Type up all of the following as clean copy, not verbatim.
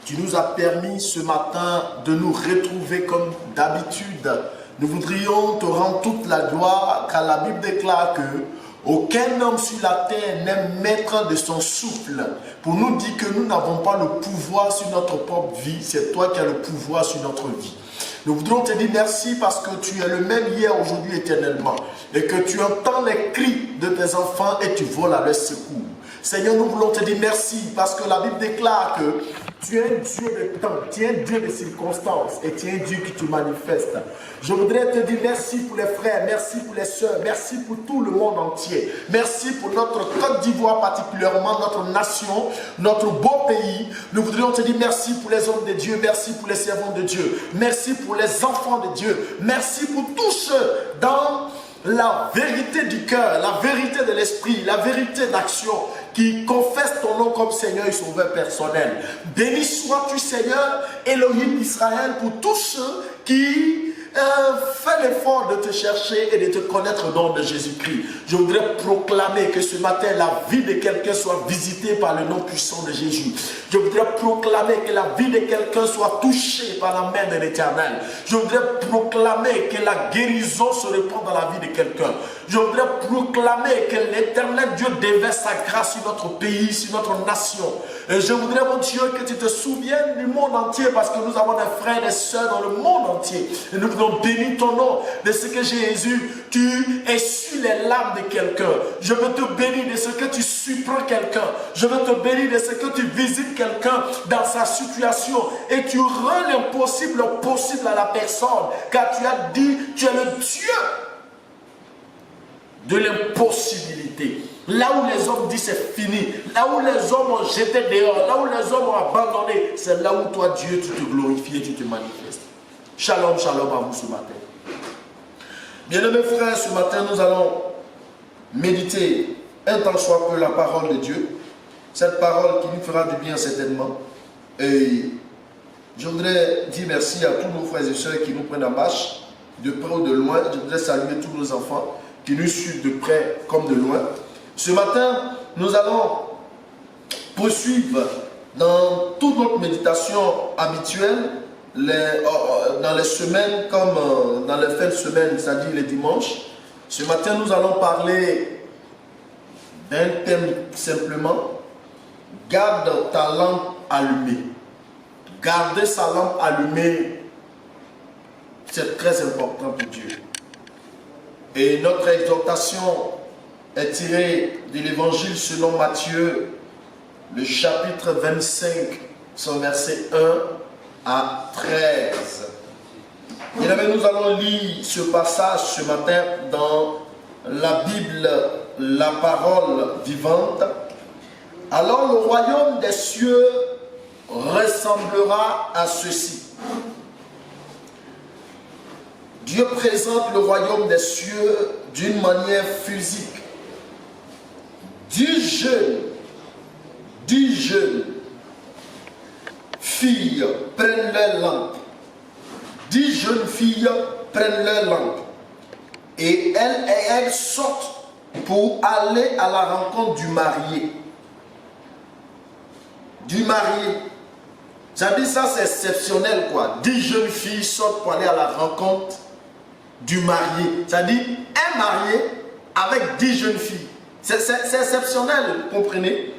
Tu nous as permis ce matin de nous retrouver comme d'habitude. Nous voudrions te rendre toute la gloire, car la Bible déclare que aucun homme sur la terre n'est maître de son souffle. Pour nous dire que nous n'avons pas le pouvoir sur notre propre vie, c'est toi qui as le pouvoir sur notre vie. Nous voudrons te dire merci parce que tu es le même hier, aujourd'hui, éternellement. Et que tu entends les cris de tes enfants et tu voles à leur secours. Seigneur, nous voulons te dire merci parce que la Bible déclare que tu es un Dieu de temps, tu es un Dieu de circonstances et tu es un Dieu qui te manifeste. Je voudrais te dire merci pour les frères, merci pour les sœurs, merci pour tout le monde entier. Merci pour notre Côte d'Ivoire particulièrement, notre nation, notre beau pays. Nous voudrions te dire merci pour les hommes de Dieu, merci pour les servants de Dieu, merci pour les enfants de Dieu, merci pour tous ceux dans la vérité du cœur, la vérité de l'esprit, la vérité d'action, qui confessent ton nom comme Seigneur et Sauveur personnel. Béni sois-tu, Seigneur, Elohim d'Israël, pour tous ceux qui font l'effort de te chercher et de te connaître au nom de Jésus-Christ. Je voudrais proclamer que ce matin, la vie de quelqu'un soit visitée par le nom puissant de Jésus. Je voudrais proclamer que la vie de quelqu'un soit touchée par la main de l'Éternel. Je voudrais proclamer que la guérison se répand dans la vie de quelqu'un. Je voudrais proclamer que l'Éternel Dieu déverse sa grâce sur notre pays, sur notre nation. Et je voudrais, mon Dieu, que tu te souviennes du monde entier parce que nous avons des frères et des sœurs dans le monde entier. Et nous voulons bénir ton nom de ce que Jésus, tu essuies les larmes de quelqu'un. Je veux te bénir de ce que tu surprends quelqu'un. Je veux te bénir de ce que tu visites quelqu'un dans sa situation et tu rends l'impossible possible à la personne. Car tu as dit, tu es le Dieu de l'impossibilité. Là où les hommes disent c'est fini, là où les hommes ont jeté dehors, là où les hommes ont abandonné, c'est là où toi Dieu tu te glorifies et tu te manifestes. Shalom, shalom à vous ce matin. Bien-aimés frères, ce matin nous allons méditer un tant soit peu la parole de Dieu. Cette parole qui nous fera du bien certainement. Et je voudrais dire merci à tous nos frères et sœurs qui nous prennent en marche, de près ou de loin. Je voudrais saluer tous nos enfants qui nous suivent de près comme de loin. Ce matin, nous allons poursuivre dans toute notre méditation habituelle, dans les semaines comme dans les fins de semaine, c'est-à-dire les dimanches. Ce matin, nous allons parler d'un thème simplement, garde ta lampe allumée. Garder sa lampe allumée, c'est très important pour Dieu. Et notre exhortation est tirée de l'évangile selon Matthieu, le chapitre 25, son verset 1 à 13. Et là, nous allons lire ce passage ce matin dans la Bible, la parole vivante. Alors le royaume des cieux ressemblera à ceci. Dieu présente le royaume des cieux d'une manière physique. 10 jeunes filles prennent leur lampe. 10 jeunes filles prennent leur lampe. Et elles sortent pour aller à la rencontre du marié. Ça dit ça, c'est exceptionnel quoi. 10 jeunes filles sortent pour aller à la rencontre du marié. Ça dit un marié avec 10 jeunes filles. C'est exceptionnel, vous comprenez?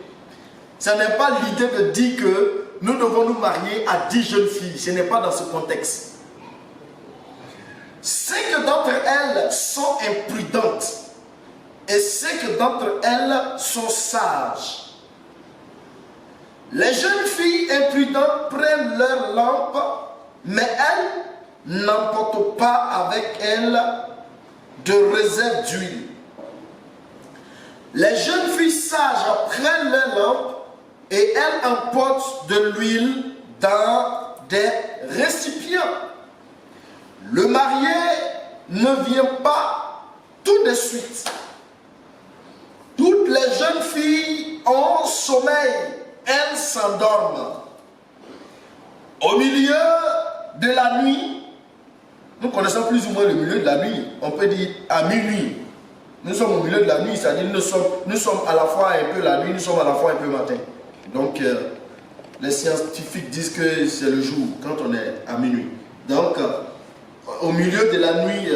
Ce n'est pas l'idée de dire que nous devons nous marier à 10 jeunes filles. Ce n'est pas dans ce contexte. C'est que d'entre elles sont imprudentes et c'est que d'entre elles sont sages. Les jeunes filles imprudentes prennent leur lampe, mais elles n'emportent pas avec elles de réserve d'huile. Les jeunes filles sages prennent leur lampe et elles emportent de l'huile dans des récipients. Le marié ne vient pas tout de suite. Toutes les jeunes filles ont sommeil, elles s'endorment. Au milieu de la nuit, nous connaissons plus ou moins le milieu de la nuit, on peut dire à minuit. Nous sommes au milieu de la nuit, c'est-à-dire nous sommes à la fois un peu la nuit, nous sommes à la fois un peu matin. Donc, les scientifiques disent que c'est le jour, quand on est à minuit. Donc, au milieu de la nuit,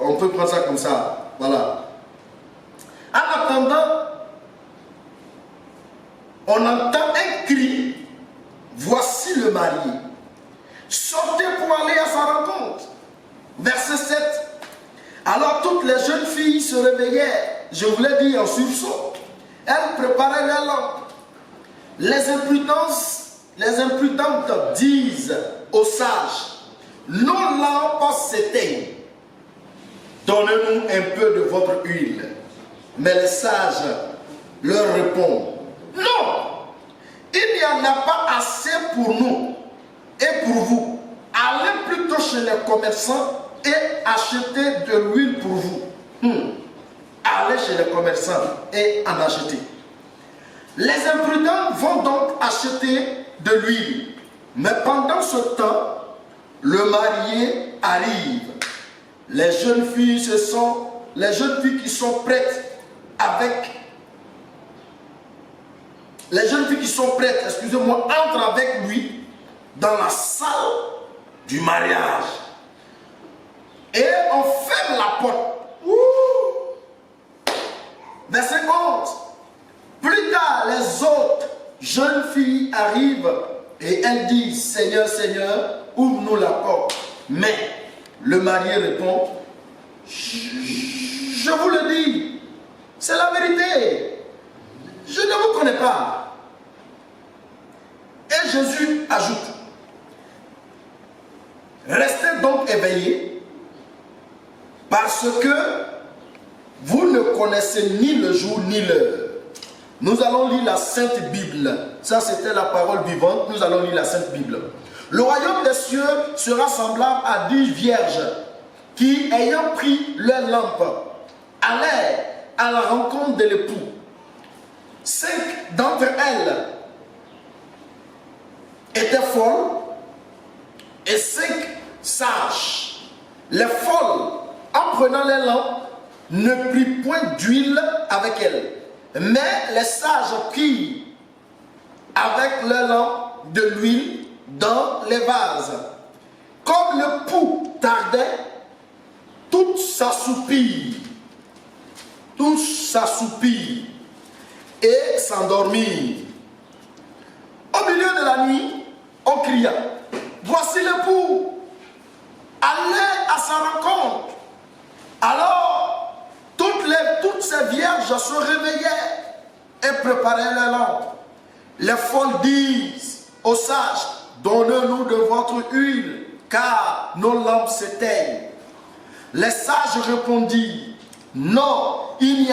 on peut prendre ça comme ça. Voilà. En attendant, on entend un cri. Voici le marié. Sortez pour aller à sa rencontre. Verset 7. Alors toutes les jeunes filles se réveillèrent. Je vous l'ai dit en sursaut. Elles préparaient leurs lampes. Les imprudentes disent aux sages, nos lampes s'éteignent. Donnez-nous un peu de votre huile. Mais les sages leur répondent, non, il n'y en a pas assez pour nous et pour vous. Allez plutôt chez les commerçants et achetez de l'huile pour vous. Allez chez les commerçants et en achetez. Les imprudents vont donc acheter de l'huile. Mais pendant ce temps, le marié arrive. Les jeunes filles qui sont prêtes excusez-moi, entrent avec lui dans la salle du mariage. Et on ferme la porte. Verset 11. Plus tard, les autres jeunes filles arrivent et elles disent, Seigneur, Seigneur, ouvre-nous la porte. Mais le marié répond, je vous le dis, c'est la vérité. Je ne vous connais pas. Et Jésus ajoute, restez donc éveillés, parce que vous ne connaissez ni le jour ni l'heure. Nous allons lire la Sainte Bible. Ça, c'était la parole vivante. Nous allons lire la Sainte Bible. Le royaume des cieux sera semblable à 10 vierges qui, ayant pris leur lampe, allèrent à la rencontre de l'époux. 5 d'entre elles étaient folles et 5 sages. Les folles, en prenant les lampes, ne prirent point d'huile avec elles. Mais les sages prirent avec leurs lampes de l'huile dans les vases. Comme le pouls tardait, toutes s'assoupirent et s'endormirent. Au milieu de la nuit, on cria, voici l'époux, allez à sa rencontre. Alors, toutes ces vierges se réveillaient et préparaient les lampes. Les folles disent aux sages, donnez-nous de votre huile, car nos lampes s'éteignent. Les sages répondirent, non, il n'y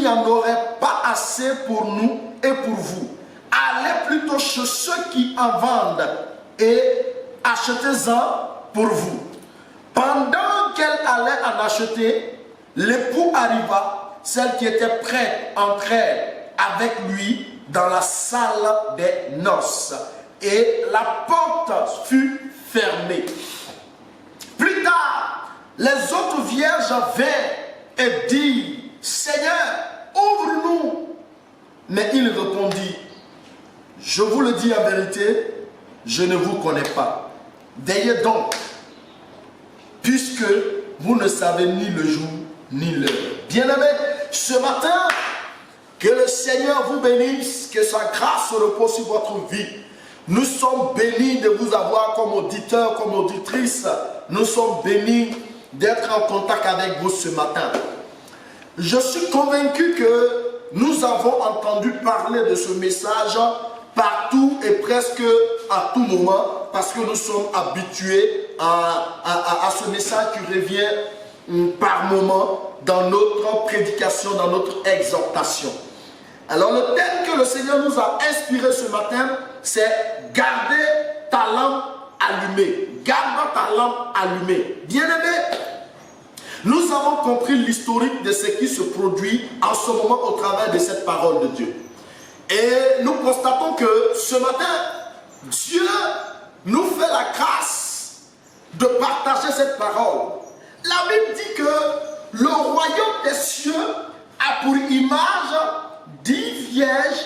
en aurait pas assez pour nous et pour vous. Allez plutôt chez ceux qui en vendent et achetez-en pour vous. Pendant qu'elle allait en acheter, l'époux arriva, celle qui était prête entrait avec lui dans la salle des noces et la porte fut fermée. Plus tard, les autres vierges vinrent et dirent, Seigneur, ouvre-nous. Mais il répondit, je vous le dis en vérité, je ne vous connais pas. Veillez donc, puisque vous ne savez ni le jour ni l'heure. Bien-aimés, ce matin, que le Seigneur vous bénisse, que sa grâce repose sur votre vie. Nous sommes bénis de vous avoir comme auditeurs, comme auditrices. Nous sommes bénis d'être en contact avec vous ce matin. Je suis convaincu que nous avons entendu parler de ce message partout et presque à tout moment, parce que nous sommes habitués à ce message qui revient par moment dans notre prédication, dans notre exhortation. Alors le thème que le Seigneur nous a inspiré ce matin, c'est garder ta lampe allumée. Garde ta lampe allumée. Bien-aimés, nous avons compris l'historique de ce qui se produit en ce moment au travers de cette parole de Dieu. Et nous constatons que ce matin, Dieu nous fait la grâce de partager cette parole. La Bible dit que le royaume des cieux a pour image 10 vierges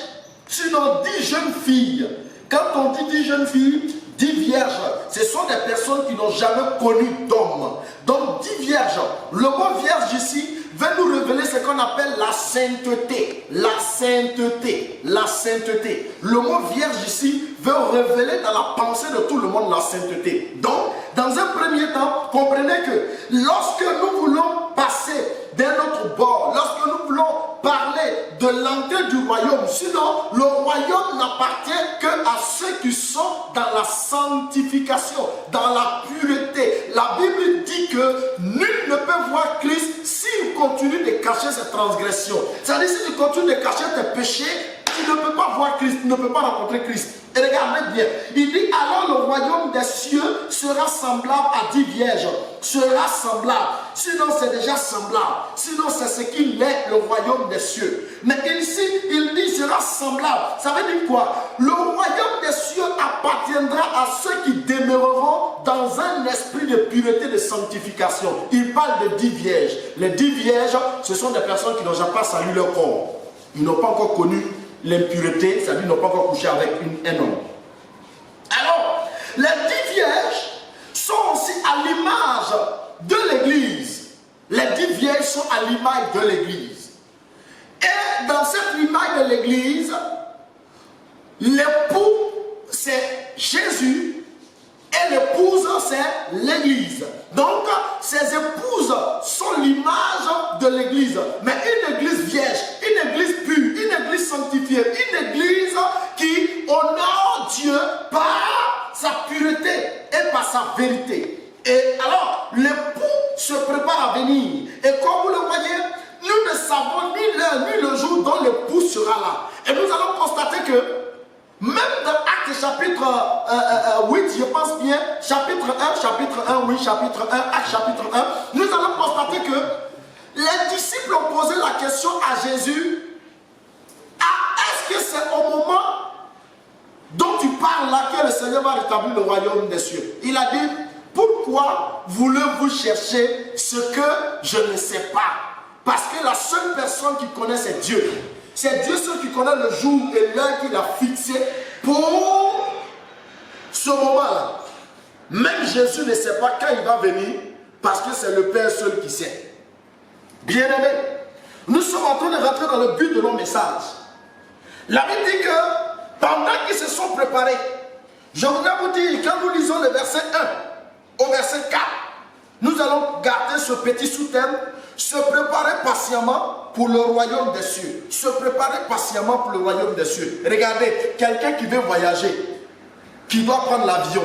Sinon, 10 jeunes filles. Quand on dit 10 jeunes filles, 10 vierges, ce sont des personnes qui n'ont jamais connu d'homme. Donc 10 vierges. Le mot vierge ici veut nous révéler ce qu'on appelle la sainteté. La sainteté. La sainteté. Le mot vierge ici veut révéler dans la pensée de tout le monde la sainteté. Donc, dans un premier temps, comprenez que lorsque nous voulons passer d'un autre bord, lorsque nous voulons parler de l'entrée du royaume, sinon le royaume n'appartient qu'à ceux qui sont dans la sanctification, dans la pureté. La Bible dit que nul ne peut voir Christ s'il continue de cacher ses transgressions. C'est-à-dire si tu continues de cacher tes péchés, tu ne peux pas voir Christ, tu ne peux pas rencontrer Christ. Et regardez bien, il dit alors le royaume des cieux sera semblable à 10 vierges, sera semblable, sinon c'est déjà semblable, sinon c'est ce qu'il est le royaume des cieux. Mais ici, il dit sera semblable, ça veut dire quoi? Le royaume des cieux appartiendra à ceux qui demeureront dans un esprit de pureté, de sanctification. Il parle de 10 vierges. Les 10 vierges, ce sont des personnes qui n'ont jamais pas salué leur corps. Ils n'ont pas encore connu l'impureté, c'est-à-dire n'ont pas encore couché avec un homme. Alors, les 10 vierges sont aussi à l'image de l'Église. Les 10 vierges sont à l'image de l'Église. Et dans cette image de l'Église, l'époux, c'est Jésus et l'épouse, c'est l'Église. Donc, ces épouses sont l'image de l'Église. Mais une Église vierge, une Église pure, une Église sanctifiée, une Église qui honore Dieu par sa pureté et par sa vérité. Et alors, l'époux se prépare à venir. Et comme vous le voyez, nous ne savons ni l'heure ni le jour dont l'époux sera là. Et nous allons constater que même dans Actes chapitre 8, je pense bien, chapitre 1, oui, chapitre 1, Actes chapitre 1, nous allons constater que les disciples ont posé la question à Jésus, est-ce que c'est au moment dont tu parles là que le Seigneur va rétablir le royaume des cieux? Il a dit, pourquoi voulez-vous chercher ce que je ne sais pas? Parce que la seule personne qui connaît, c'est Dieu. C'est Dieu seul qui connaît le jour et l'heure qu'il a fixé pour ce moment-là. Même Jésus ne sait pas quand il va venir parce que c'est le Père seul qui sait. Bien-aimés, nous sommes en train de rentrer dans le but de nos messages. La Bible dit que pendant qu'ils se sont préparés, je voudrais vous dire, quand nous lisons le verset 1 au verset 4, nous allons garder ce petit sous-thème, se préparer patiemment pour le royaume des cieux. Se préparer patiemment pour le royaume des cieux. Regardez, quelqu'un qui veut voyager, qui doit prendre l'avion,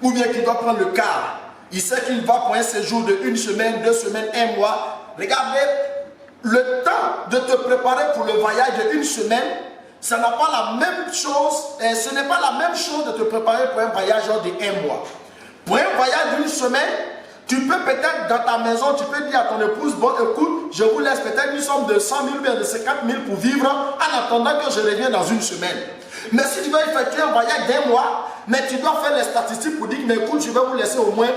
ou bien qui doit prendre le car, il sait qu'il va pour un séjour de 1 semaine, 2 semaines, 1 mois. Regardez, le temps de te préparer pour le voyage de 1 semaine, ça n'a pas la même chose, ce n'est pas la même chose de te préparer pour un voyage de 1 mois. Pour un voyage d'1 semaine, tu peux peut-être dans ta maison, tu peux dire à ton épouse, bon écoute, je vous laisse peut-être une somme de 100 000 ou de 50 000 pour vivre en attendant que je revienne dans 1 semaine. Mais si tu vas effectuer un voyage d'1 mois, mais tu dois faire les statistiques pour dire, mais écoute, je vais vous laisser au moins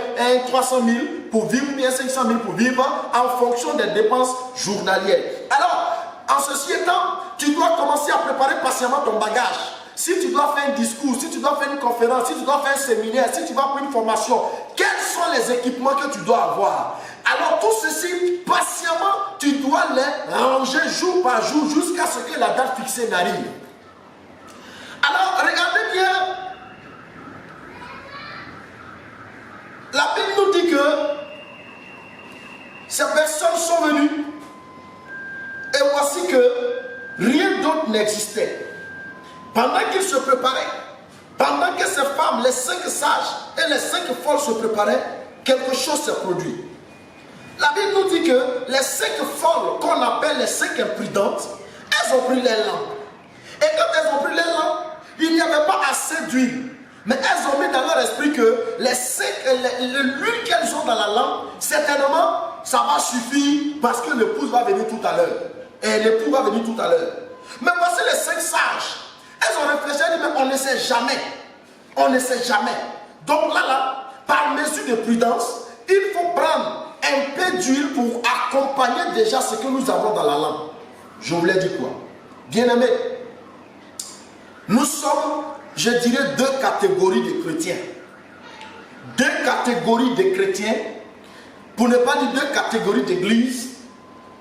300 000 pour vivre, bien 500 000 pour vivre en fonction des dépenses journalières. Alors, en ceci étant, tu dois commencer à préparer patiemment ton bagage. Si tu dois faire un discours, si tu dois faire une conférence, si tu dois faire un séminaire, si tu vas faire une formation, quels sont les équipements que tu dois avoir? Alors tout ceci, patiemment, tu dois les ranger jour par jour jusqu'à ce que la date fixée n'arrive. Alors, regardez bien. La Bible nous dit que ces personnes sont venues et voici que rien d'autre n'existait. Pendant qu'ils se préparaient, pendant que ces femmes, les 5 sages et les 5 folles se préparaient, quelque chose s'est produit. La Bible nous dit que les 5 folles, qu'on appelle les 5 imprudentes, elles ont pris les lampes. Et quand elles ont pris les lampes, il n'y avait pas assez d'huile. Mais elles ont mis dans leur esprit que l'huile qu'elles ont dans la lampe, certainement, ça va suffire parce que l'épouse va venir tout à l'heure. Et l'époux va venir tout à l'heure. Mais voici les 5 sages. Elles ont réfléchi et dit, mais on ne sait jamais. On ne sait jamais. Donc là, par mesure de prudence, il faut prendre un peu d'huile pour accompagner déjà ce que nous avons dans la lampe. Je voulais dire quoi? Bien-aimé, Nous sommes, je dirais, deux catégories de chrétiens. Deux catégories de chrétiens, pour ne pas dire deux catégories d'église,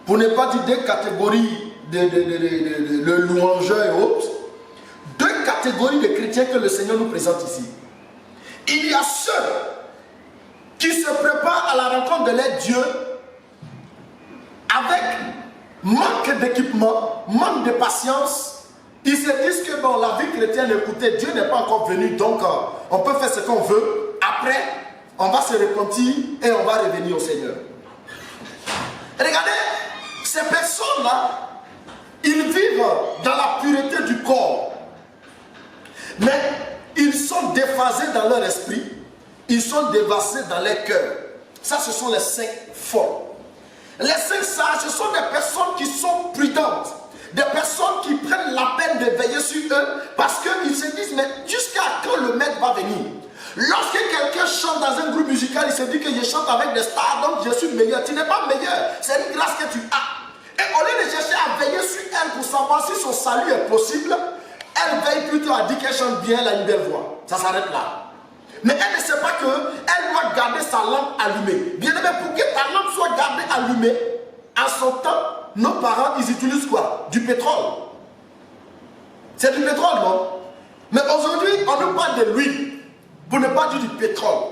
pour ne pas dire deux catégories de louangeurs et autres. Deux catégories de chrétiens que le Seigneur nous présente ici. Il y a ceux qui se préparent à la rencontre de leur Dieu avec manque d'équipement, manque de patience. Ils se disent que dans la vie chrétienne, écoutez, Dieu n'est pas encore venu, donc on peut faire ce qu'on veut. Après, on va se repentir et on va revenir au Seigneur. Regardez, ces personnes-là, ils vivent dans la pureté du corps. Mais ils sont déphasés dans leur esprit. Ils sont dévastés dans leur cœur. Ça, ce sont les saints forts. Les saints sages, ce sont des personnes qui sont prudentes. Des personnes qui prennent la peine de veiller sur eux parce qu'ils se disent, mais jusqu'à quand le maître va venir? Lorsque quelqu'un chante dans un groupe musical, il se dit que je chante avec des stars, donc je suis meilleur. Tu n'es pas meilleur, c'est une grâce que tu as. Et au lieu de chercher à veiller sur elle pour savoir si son salut est possible, elle veille plutôt à dire qu'elle chante bien, elle a une belle voix. Ça s'arrête là. Mais elle ne sait pas qu'elle doit garder sa lampe allumée. Bien aimé, pour que ta lampe soit gardée allumée, en son temps, nos parents, ils utilisent quoi? Du pétrole. C'est du pétrole, non? Mais aujourd'hui, on nous parle de l'huile, pour ne pas dire du pétrole.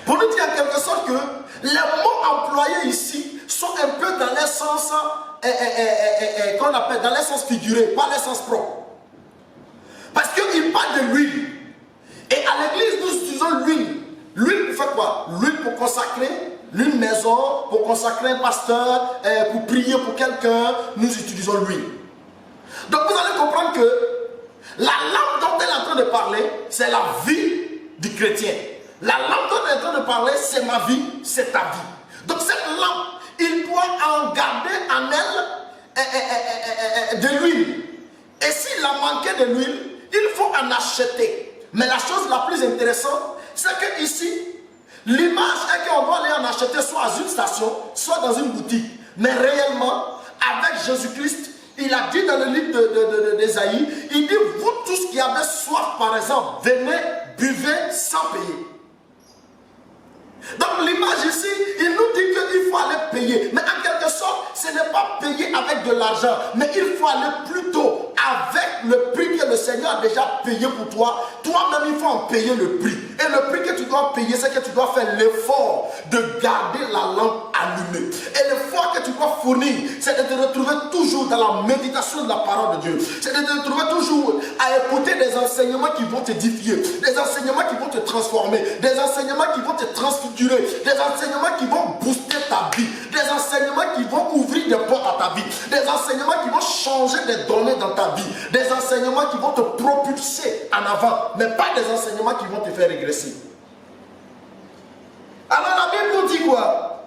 Pour nous dire en quelque sorte que les mots employés ici sont un peu dans les sens, qu'on appelle dans les sens figurés, pas les sens propres. Parce qu'il parle de l'huile. Et à l'église, nous utilisons l'huile. L'huile pour faire quoi? L'huile pour consacrer l'une maison, pour consacrer un pasteur, pour prier pour quelqu'un, nous utilisons l'huile. Donc vous allez comprendre que la lampe dont elle est en train de parler, c'est la vie du chrétien. La lampe dont elle est en train de parler, c'est ma vie, c'est ta vie. Donc cette lampe, il doit en garder en elle de l'huile. Et s'il a manqué de l'huile, il faut en acheter. Mais la chose la plus intéressante, c'est que ici, l'image est qu'on doit aller en acheter soit à une station, soit dans une boutique. Mais réellement, avec Jésus-Christ, il a dit dans le livre d'Ésaïe, il dit, vous tous qui avez soif, par exemple, venez, buvez sans payer. Donc l'image ici, il nous dit qu'il faut aller payer. Mais en quelque sorte, ce n'est pas payer avec de l'argent, mais il faut aller plutôt avec le prix que le Seigneur a déjà payé pour toi. Toi-même, il faut en payer le prix. Et le prix que tu dois payer, c'est que tu dois faire l'effort de garder la lampe allumée. Et l'effort que tu dois fournir, c'est de te retrouver toujours dans la méditation de la parole de Dieu. C'est de te retrouver toujours à écouter des enseignements qui vont t'édifier, des enseignements qui vont te transformer, des enseignements qui vont te transfigurer, des enseignements qui vont booster ta vie, des enseignements qui vont ouvrir des portes à ta vie, des enseignements qui vont changer des données dans ta vie, des enseignements qui vont te propulser en avant, mais pas des enseignements qui vont te faire régresser. Alors la Bible nous dit quoi?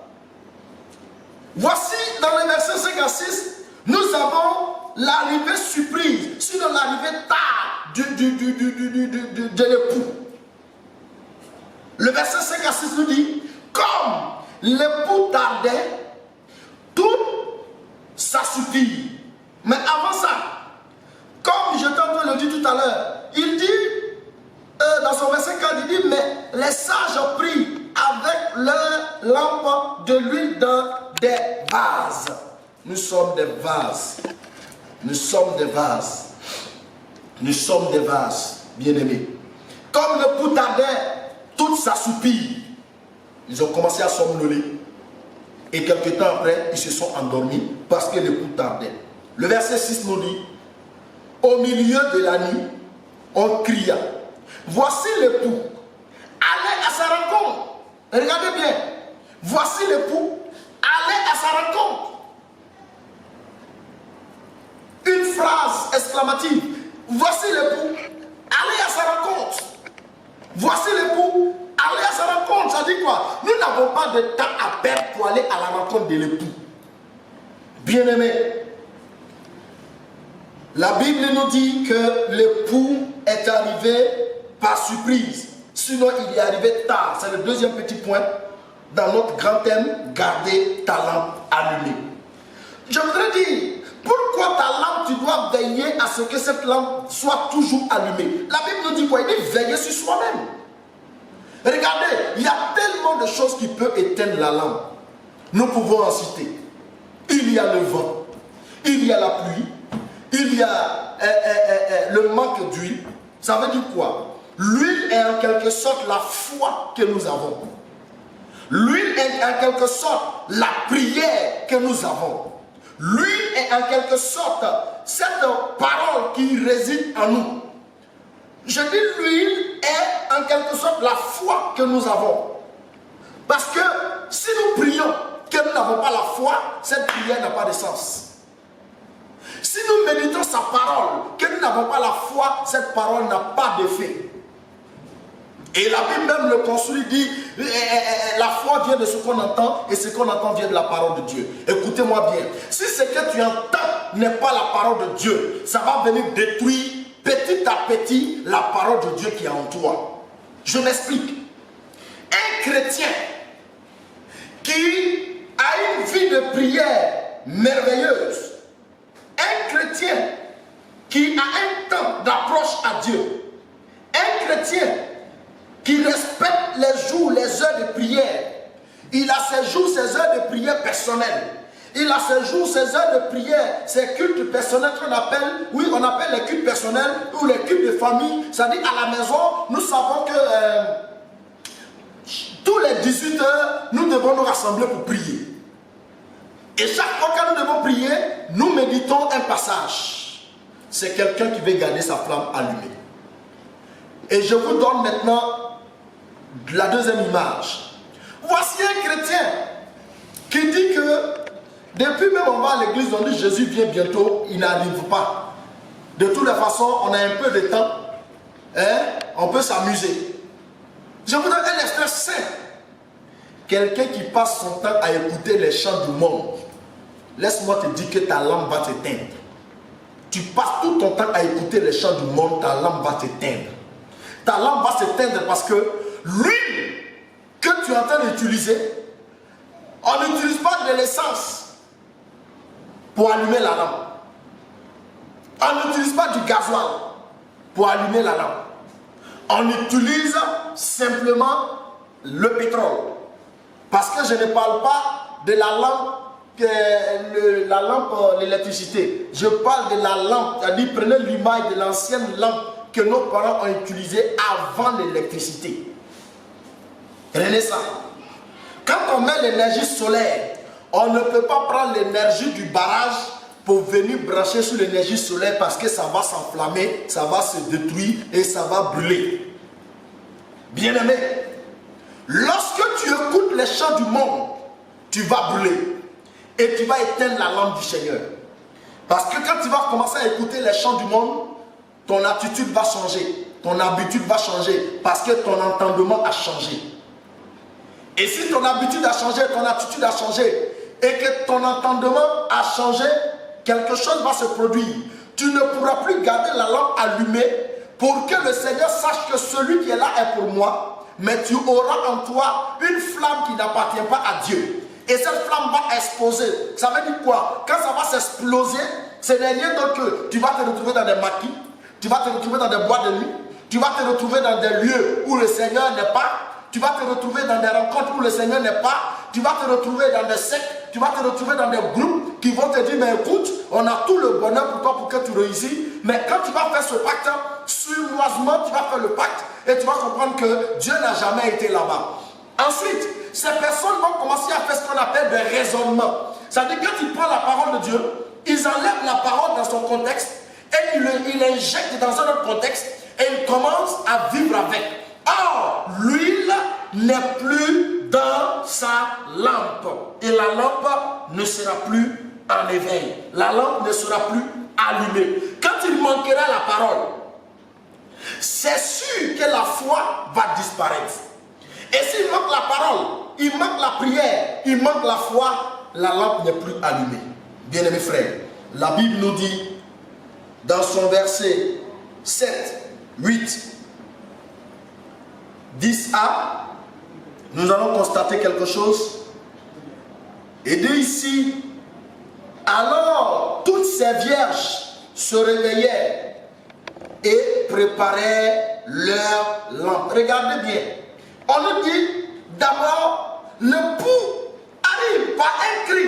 Voici dans le verset 5 à 6, nous avons l'arrivée surprise, sinon l'arrivée tard de l'époux. Le verset 5 à 6 nous dit, comme l'époux tardait, tout s'assoupit. Mais avant ça, comme je t'ai le dit tout à l'heure, il dit, dans son verset 4, il dit, mais les sages ont pris avec leur lampe de l'huile dans des vases. Nous sommes des vases. Nous sommes des vases. Nous sommes des vases, bien-aimés. Comme l'époux tardait, tout s'assoupit. Ils ont commencé à somnoler. Et quelque temps après, ils se sont endormis parce que l'époux tardait. Le verset 6 nous dit, au milieu de la nuit, on cria, voici l'époux, allez à sa rencontre. Regardez bien, voici l'époux, allez à sa rencontre. Une phrase exclamative, voici l'époux, allez à sa rencontre. Voici l'époux, allez à sa rencontre. Ça dit quoi? Nous n'avons pas de temps à perdre pour aller à la rencontre de l'époux. Bien-aimé, la Bible nous dit que l'époux est arrivé par surprise. Sinon, il est arrivé tard. C'est le deuxième petit point dans notre grand thème, garder ta lampe allumée. Je voudrais dire, Pourquoi ta lampe, tu dois veiller à ce que cette lampe soit toujours allumée? La Bible nous dit quoi? Il dit veiller sur soi-même. Regardez, il y a tellement de choses qui peuvent éteindre la lampe. Nous pouvons en citer. Il y a le vent, il y a la pluie, il y a le manque d'huile. Ça veut dire quoi? L'huile est en quelque sorte la foi que nous avons. L'huile est en quelque sorte la prière que nous avons. L'huile est en quelque sorte cette parole qui réside en nous. Je dis l'huile est en quelque sorte la foi que nous avons. Parce que si nous prions que nous n'avons pas la foi, cette prière n'a pas de sens. Si nous méditons sa parole, que nous n'avons pas la foi, cette parole n'a pas d'effet. Et la Bible même le construit, dit la foi vient de ce qu'on entend et ce qu'on entend vient de la parole de Dieu. Écoutez-moi bien, si ce que tu entends n'est pas la parole de Dieu, ça va venir détruire petit à petit la parole de Dieu qui est en toi. Je m'explique. Un chrétien qui a une vie de prière merveilleuse, un chrétien qui a un temps d'approche à Dieu, un chrétien qui respecte les jours, les heures de prière, il a ses jours, ses heures de prière personnelles. Il a ses jours, ses heures de prière, ses cultes personnels qu'on appelle, oui, on appelle les cultes personnels ou les cultes de famille. C'est-à-dire à la maison, nous savons que tous les 18 heures, nous devons nous rassembler pour prier. Et chaque fois que nous devons prier, nous méditons un passage. C'est quelqu'un qui veut garder sa flamme allumée. Et je vous donne maintenant la deuxième image. Voici un chrétien qui dit que depuis même on va à l'église, on dit Jésus vient bientôt, il n'arrive pas. De toutes les façons, on a un peu de temps, hein? On peut s'amuser. Je vous donne un extrait simple. Quelqu'un qui passe son temps à écouter les chants du monde, laisse-moi te dire que ta lampe va t'éteindre. Tu passes tout ton temps à écouter les chants du monde, ta lampe va t'éteindre. Ta lampe va s'éteindre parce que l'huile que tu es en train d'utiliser, on n'utilise pas de l'essence pour allumer la lampe. On n'utilise pas du gasoil pour allumer la lampe. On utilise simplement le pétrole. Parce que je ne parle pas de la lampe, l'électricité. Je parle de la lampe, c'est-à-dire prenez l'image de l'ancienne lampe que nos parents ont utilisée avant l'électricité. Prenez ça. Quand on met l'énergie solaire, on ne peut pas prendre l'énergie du barrage pour venir brancher sur l'énergie solaire parce que ça va s'enflammer, ça va se détruire et ça va brûler. Bien-aimé, lorsque tu écoutes les chants du monde, tu vas brûler et tu vas éteindre la lampe du Seigneur. Parce que quand tu vas commencer à écouter les chants du monde, ton attitude va changer, ton habitude va changer parce que ton entendement a changé. Et si ton habitude a changé, ton attitude a changé et que ton entendement a changé, quelque chose va se produire. Tu ne pourras plus garder la lampe allumée pour que le Seigneur sache que celui qui est là est pour moi, mais tu auras en toi une flamme qui n'appartient pas à Dieu. Et cette flamme va exploser. Ça veut dire quoi? Quand ça va s'exploser, ce n'est rien d'autre que tu vas te retrouver dans des maquis, tu vas te retrouver dans des boîtes de nuit, tu vas te retrouver dans des lieux où le Seigneur n'est pas, tu vas te retrouver dans des rencontres où le Seigneur n'est pas, tu vas te retrouver dans des sectes, tu vas te retrouver dans des groupes qui vont te dire, mais écoute, on a tout le bonheur pour toi pour que tu réussisses, mais quand tu vas faire ce pacte, sournoisement tu vas faire le pacte et tu vas comprendre que Dieu n'a jamais été là-bas. Ensuite, ces personnes vont commencer à faire ce qu'on appelle des raisonnements. C'est-à-dire quand ils prennent la parole de Dieu, ils enlèvent la parole dans son contexte et ils l'injectent dans un autre contexte et ils commencent à vivre avec. Or, l'huile n'est plus dans sa lampe. Et la lampe ne sera plus en éveil. La lampe ne sera plus allumée. Quand il manquera la parole, c'est sûr que la foi va disparaître. Et s'il manque la parole, il manque la prière, il manque la foi, la lampe n'est plus allumée. Bien-aimés frères, la Bible nous dit dans son verset 7, 8, 10a, nous allons constater quelque chose. Et dit ici, alors toutes ces vierges se réveillaient et préparaient leur lampe. Regardez bien. On nous dit d'abord, le pouls arrive par un cri.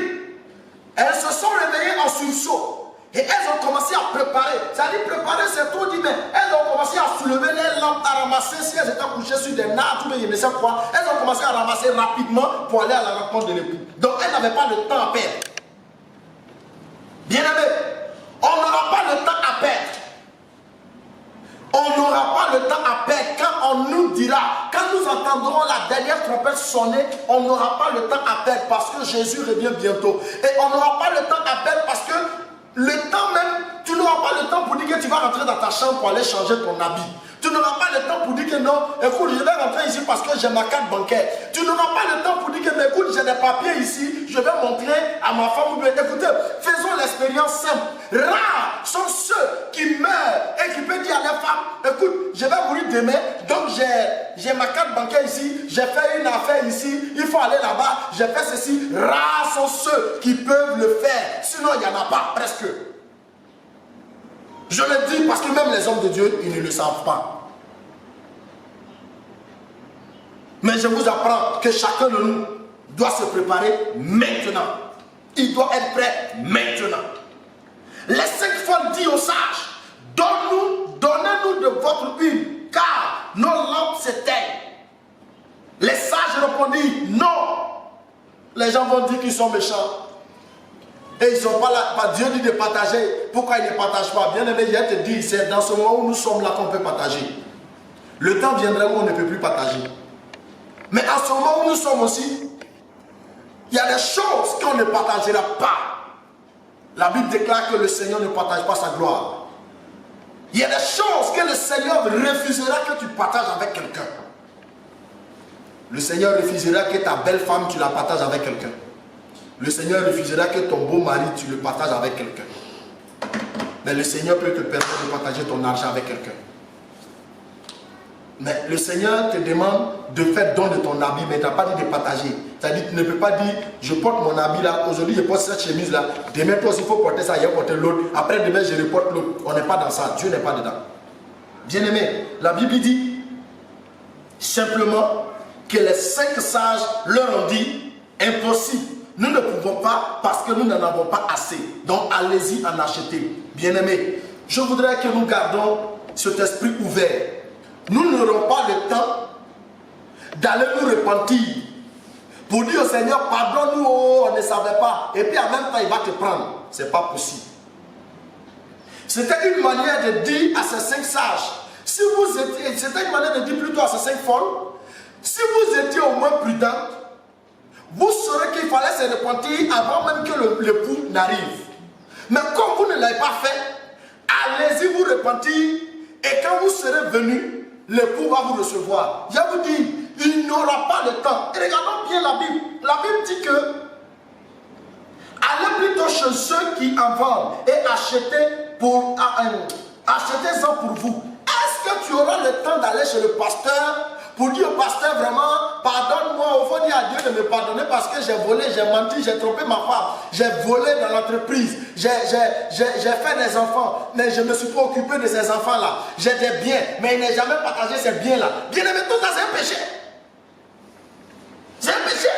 Elles se sont réveillées en sursaut. Et elles ont commencé à préparer. C'est-à-dire préparer, c'est trop dit, mais elles ont commencé à soulever les lampes, à ramasser, si elles étaient couchées sur des nattes ou je ne sais quoi, elles ont commencé à ramasser rapidement pour aller à la rencontre de l'époux. Donc elles n'avaient pas le temps à perdre. Bien aimé, on n'aura pas le temps à perdre. On n'aura pas le temps à perdre quand on nous dira, quand nous entendrons la dernière trompette sonner, on n'aura pas le temps à perdre parce que Jésus revient bientôt. Et on n'aura pas le temps à perdre parce que le temps même, tu n'auras pas le temps pour dire que tu vas rentrer dans ta chambre pour aller changer ton habit. Tu n'auras pas le temps pour dire que non, écoute, je vais rentrer ici parce que j'ai ma carte bancaire. Tu n'auras pas le temps pour dire que, mais écoute, j'ai des papiers ici, je vais montrer à ma femme. Écoutez, faisons l'expérience simple. Rares sont ceux qui meurent et qui peuvent dire à leur femme, écoute, je vais mourir demain, donc j'ai ma carte bancaire ici, j'ai fait une affaire ici, il faut aller là-bas, j'ai fait ceci. Rares sont ceux qui peuvent le faire, sinon il n'y en a pas, presque. Je le dis parce que même les hommes de Dieu, ils ne le savent pas. Mais je vous apprends que chacun de nous doit se préparer maintenant. Il doit être prêt maintenant. Les 5 folles disent aux sages, donnez-nous de votre huile, car nos lampes s'éteignent. Les sages répondirent, non. Les gens vont dire qu'ils sont méchants. Et ils ne sont pas là. Dieu dit de partager. Pourquoi ils ne partagent pas? Bien aimé, je te dis, c'est dans ce moment où nous sommes là qu'on peut partager. Le temps viendra où on ne peut plus partager. Mais à ce moment où nous sommes aussi, il y a des choses qu'on ne partagera pas. La Bible déclare que le Seigneur ne partage pas sa gloire. Il y a des choses que le Seigneur refusera que tu partages avec quelqu'un. Le Seigneur refusera que ta belle femme, tu la partages avec quelqu'un. Le Seigneur refusera que ton beau mari, tu le partages avec quelqu'un. Mais le Seigneur peut te permettre de partager ton argent avec quelqu'un. Mais le Seigneur te demande de faire don de ton habit, mais tu n'as pas dit de partager. C'est-à-dire tu ne peux pas dire, je porte mon habit là, aujourd'hui je porte cette chemise là, demain toi aussi il faut porter ça, il faut porter l'autre, après demain je reporte l'autre. On n'est pas dans ça, Dieu n'est pas dedans. Bien aimé, la Bible dit simplement que les 5 sages leur ont dit, impossible. Nous ne pouvons pas parce que nous n'en avons pas assez. Donc allez-y en acheter. Bien aimé, je voudrais que nous gardons cet esprit ouvert. Nous n'aurons pas le temps d'aller nous repentir pour dire au Seigneur, pardonne-nous, oh, on ne savait pas. Et puis en même temps, il va te prendre. Ce n'est pas possible. C'était une manière de dire à ces 5 sages, si vous étiez, c'était une manière de dire plutôt à ces 5 folles, si vous étiez au moins prudents, vous saurez qu'il fallait se repentir avant même que l'époux n'arrive. Mais comme vous ne l'avez pas fait, allez-y vous repentir et quand vous serez venus, l'époux va vous recevoir. Je vous dis, il n'aura pas le temps. Et regardons bien la Bible. La Bible dit que allez plutôt chez ceux qui en vendent et achetez-en pour vous. Est-ce que tu auras le temps d'aller chez le pasteur pour dire au pasteur vraiment, pardonne-moi, il faut dire à Dieu de me pardonner parce que j'ai volé, j'ai menti, j'ai trompé ma femme, j'ai volé dans l'entreprise, j'ai fait des enfants, mais je ne me suis pas occupé de ces enfants-là. J'ai des biens, mais il n'a jamais partagé ces biens-là. Bien aimé, tout ça c'est un péché. C'est un péché.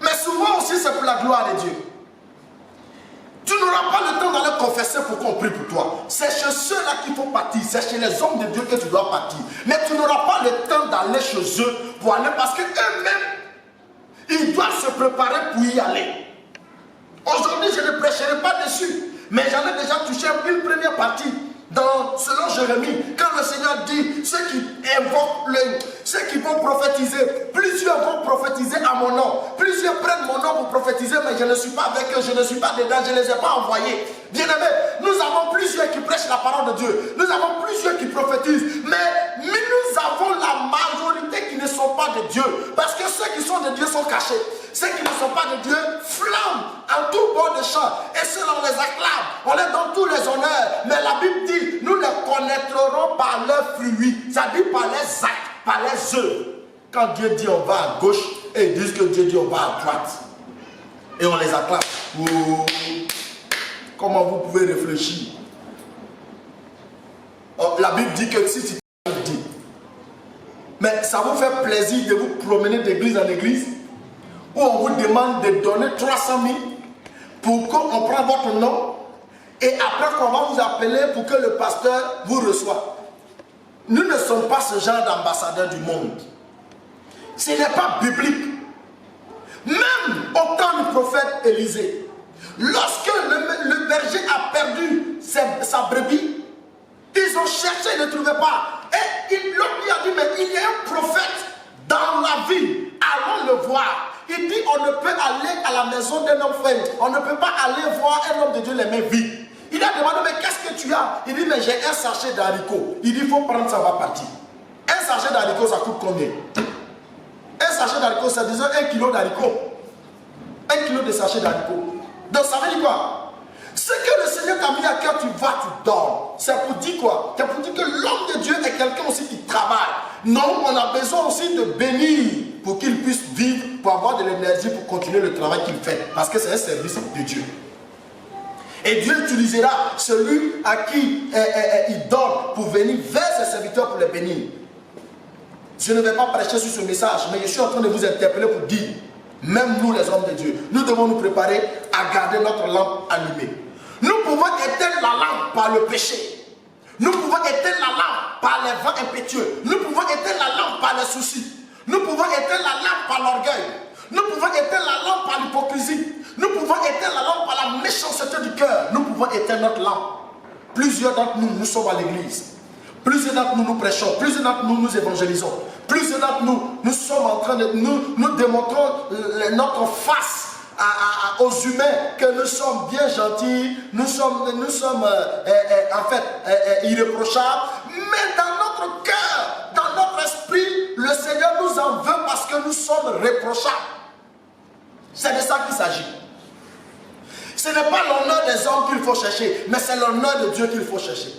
Mais souvent aussi c'est pour la gloire de Dieu. Tu n'auras pas le temps d'aller confesser pour qu'on prie pour toi. C'est chez ceux-là qu'il faut partir. C'est chez les hommes de Dieu que tu dois partir. Mais tu n'auras pas le temps d'aller chez eux pour aller parce qu'eux-mêmes, ils doivent se préparer pour y aller. Aujourd'hui, je ne prêcherai pas dessus. Mais j'en ai déjà touché une première partie. Selon Jérémie, quand le Seigneur dit ceux qui invoquent ceux qui vont prophétiser, plusieurs vont prophétiser à mon nom, plusieurs prennent mon nom pour prophétiser, mais je ne suis pas avec eux, je ne suis pas dedans, je ne les ai pas envoyés. Bien aimé, nous avons plusieurs qui prêchent la parole de Dieu, nous avons plusieurs qui prophétisent, mais nous avons la majorité qui ne sont pas de Dieu, parce que ceux qui sont de Dieu sont cachés. Ceux qui ne sont pas de Dieu flambent en tout bord de champ. Et ceux on les acclame, on les donne tous les honneurs. Mais la Bible dit, nous les connaîtrons par leurs fruits. Ça dit par les actes, par les œuvres. Quand Dieu dit on va à gauche, et ils disent que Dieu dit on va à droite. Et on les acclame. comment vous pouvez réfléchir? La Bible dit que si tu dis, mais ça vous fait plaisir de vous promener d'église en église où on vous demande de donner 300 000 pour qu'on prenne votre nom et après qu'on va vous appeler pour que le pasteur vous reçoive. Nous ne sommes pas ce genre d'ambassadeurs du monde. Ce n'est pas biblique. Même au temps du prophète Élisée, lorsque le berger a perdu sa brebis, ils ont cherché, ils ne trouvaient pas. Et l'autre lui a dit, mais il y a un prophète dans la ville, allons le voir. Il dit, on ne peut aller à la maison d'un homme faible, on ne peut pas aller voir un homme de Dieu les mains vides. Il a demandé, mais qu'est-ce que tu as? Il dit, mais j'ai un sachet d'haricots. Il dit, il faut prendre, ça va partir. Un sachet d'haricots, ça coûte combien? Un sachet d'haricots, c'est disons 1 kilo d'haricots. 1 kilo de sachet d'haricots. Donc ça veut dire quoi? Ce que le Seigneur t'a mis à cœur, tu vas, tu dors. C'est pour dire quoi? C'est pour dire que l'homme de Dieu est quelqu'un aussi qui travaille. Non, on a besoin aussi de bénir pour qu'il puisse vivre, pour avoir de l'énergie pour continuer le travail qu'il fait. Parce que c'est un service de Dieu. Et Dieu utilisera celui à qui il donne pour venir vers ses serviteurs pour les bénir. Je ne vais pas prêcher sur ce message, mais je suis en train de vous interpeller pour dire, même nous les hommes de Dieu, nous devons nous préparer à garder notre lampe allumée. Nous pouvons éteindre la lampe par le péché. Nous pouvons éteindre la lampe par les vents impétueux. Nous pouvons éteindre la lampe par les soucis. Nous pouvons éteindre la lampe par l'orgueil. Nous pouvons éteindre la lampe par l'hypocrisie. Nous pouvons éteindre la lampe par la méchanceté du cœur. Nous pouvons éteindre notre lampe. Plusieurs d'entre nous, nous sommes à l'église. Plusieurs d'entre nous, nous prêchons. Plusieurs d'entre nous, nous évangélisons. Plusieurs d'entre nous, nous sommes en train de... Nous démontrons notre face aux humains que nous sommes bien gentils. Nous sommes en fait irréprochables. Mais dans notre cœur, dans notre esprit, le Seigneur nous en veut parce que nous sommes réprochables. C'est de ça qu'il s'agit. Ce n'est pas l'honneur des hommes qu'il faut chercher, mais c'est l'honneur de Dieu qu'il faut chercher.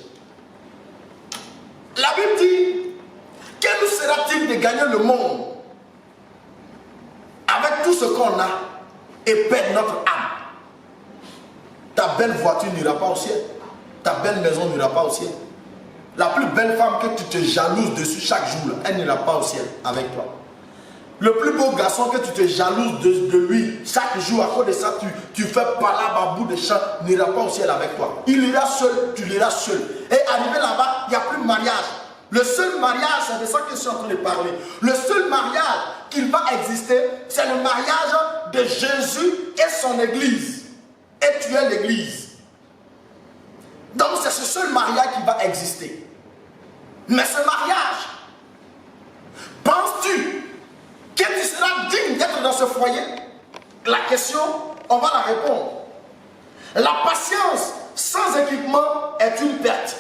La Bible dit, que nous sera-t-il de gagner le monde avec tout ce qu'on a et perdre notre âme? Ta belle voiture n'ira pas au ciel. Ta belle maison n'ira pas au ciel. La plus belle femme que tu te jalouses dessus chaque jour, elle n'ira pas au ciel avec toi. Le plus beau garçon que tu te jalouses de lui, chaque jour, à cause de ça, tu fais palabre à bout de champ, n'ira pas au ciel avec toi. Il ira seul, tu l'iras seul. Et arrivé là-bas, il n'y a plus de mariage. Le seul mariage, c'est de ça que je suis en train de parler. Le seul mariage qu'il va exister, c'est le mariage de Jésus et son église. Et tu es l'église. Donc c'est ce seul mariage qui va exister. Mais ce mariage, penses-tu que tu seras digne d'être dans ce foyer? La question, on va la répondre. La patience sans équipement est une perte.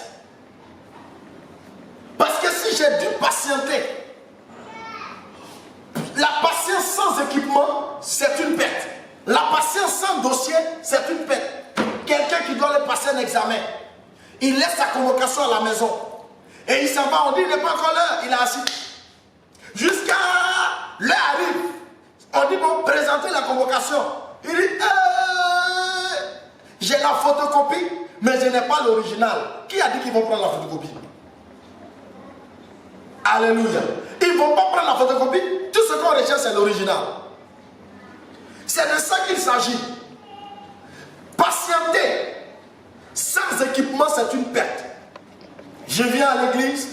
Parce que si j'ai dû patienter, la patience sans équipement, c'est une perte. La patience sans dossier, c'est une perte. Quelqu'un qui doit aller passer un examen, il laisse sa convocation à la maison. Et il s'en va, on dit, il n'est pas encore l'heure, il est assis. Jusqu'à l'heure arrive, on dit, bon, présentez la convocation. Il dit, j'ai la photocopie, mais je n'ai pas l'original. Qui a dit qu'ils vont prendre la photocopie? Alléluia. Ils ne vont pas prendre la photocopie. Tout ce qu'on recherche, c'est l'original. C'est de ça qu'il s'agit. Patienter sans équipement, c'est une perte. Je viens à l'église,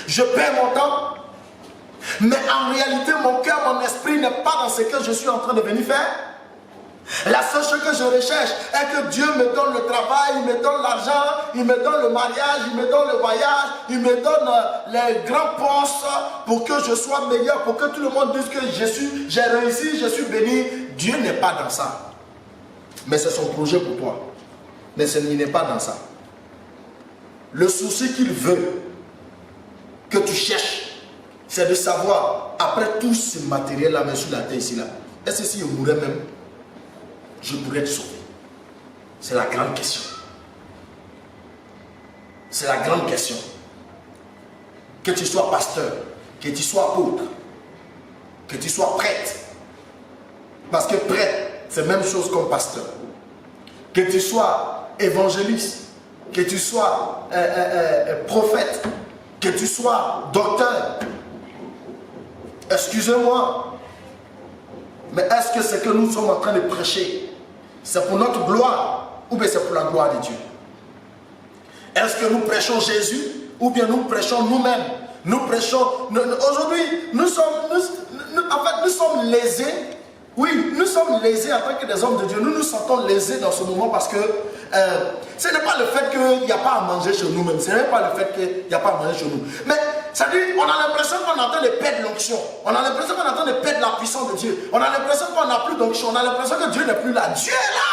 je perds mon temps, mais en réalité, mon cœur, mon esprit n'est pas dans ce que je suis en train de venir faire. La seule chose que je recherche est que Dieu me donne le travail, il me donne l'argent, il me donne le mariage, il me donne le voyage, il me donne les grands postes pour que je sois meilleur, pour que tout le monde dise que j'ai réussi, je suis béni. Dieu n'est pas dans ça. Mais c'est son projet pour toi. Mais il n'est pas dans ça. Le souci qu'il veut que tu cherches, c'est de savoir, après tout ce matériel-là, mais sur la terre ici, là, est-ce que si je mourais même, je pourrais te sauver? C'est la grande question. C'est la grande question. Que tu sois pasteur, que tu sois apôtre, que tu sois prêtre. Parce que prêtre, c'est la même chose comme pasteur. que tu sois évangéliste, que tu sois prophète, que tu sois docteur. Excusez-moi, mais est-ce que ce que nous sommes en train de prêcher, c'est pour notre gloire ou bien c'est pour la gloire de Dieu? Est-ce que nous prêchons Jésus ou bien nous prêchons nous-mêmes? Nous prêchons, aujourd'hui, nous sommes lésés. Oui, nous sommes lésés en tant que des hommes de Dieu. Nous nous sentons lésés dans ce moment parce que ce n'est pas le fait qu'il n'y a pas à manger chez nous-mêmes. Ce n'est pas le fait qu'il n'y a pas à manger chez nous. Mais ça dit, on a l'impression qu'on est en train de perdre l'onction. On a l'impression qu'on est en train de perdre la puissance de Dieu. On a l'impression qu'on n'a plus d'onction. On a l'impression que Dieu n'est plus là. Dieu est là.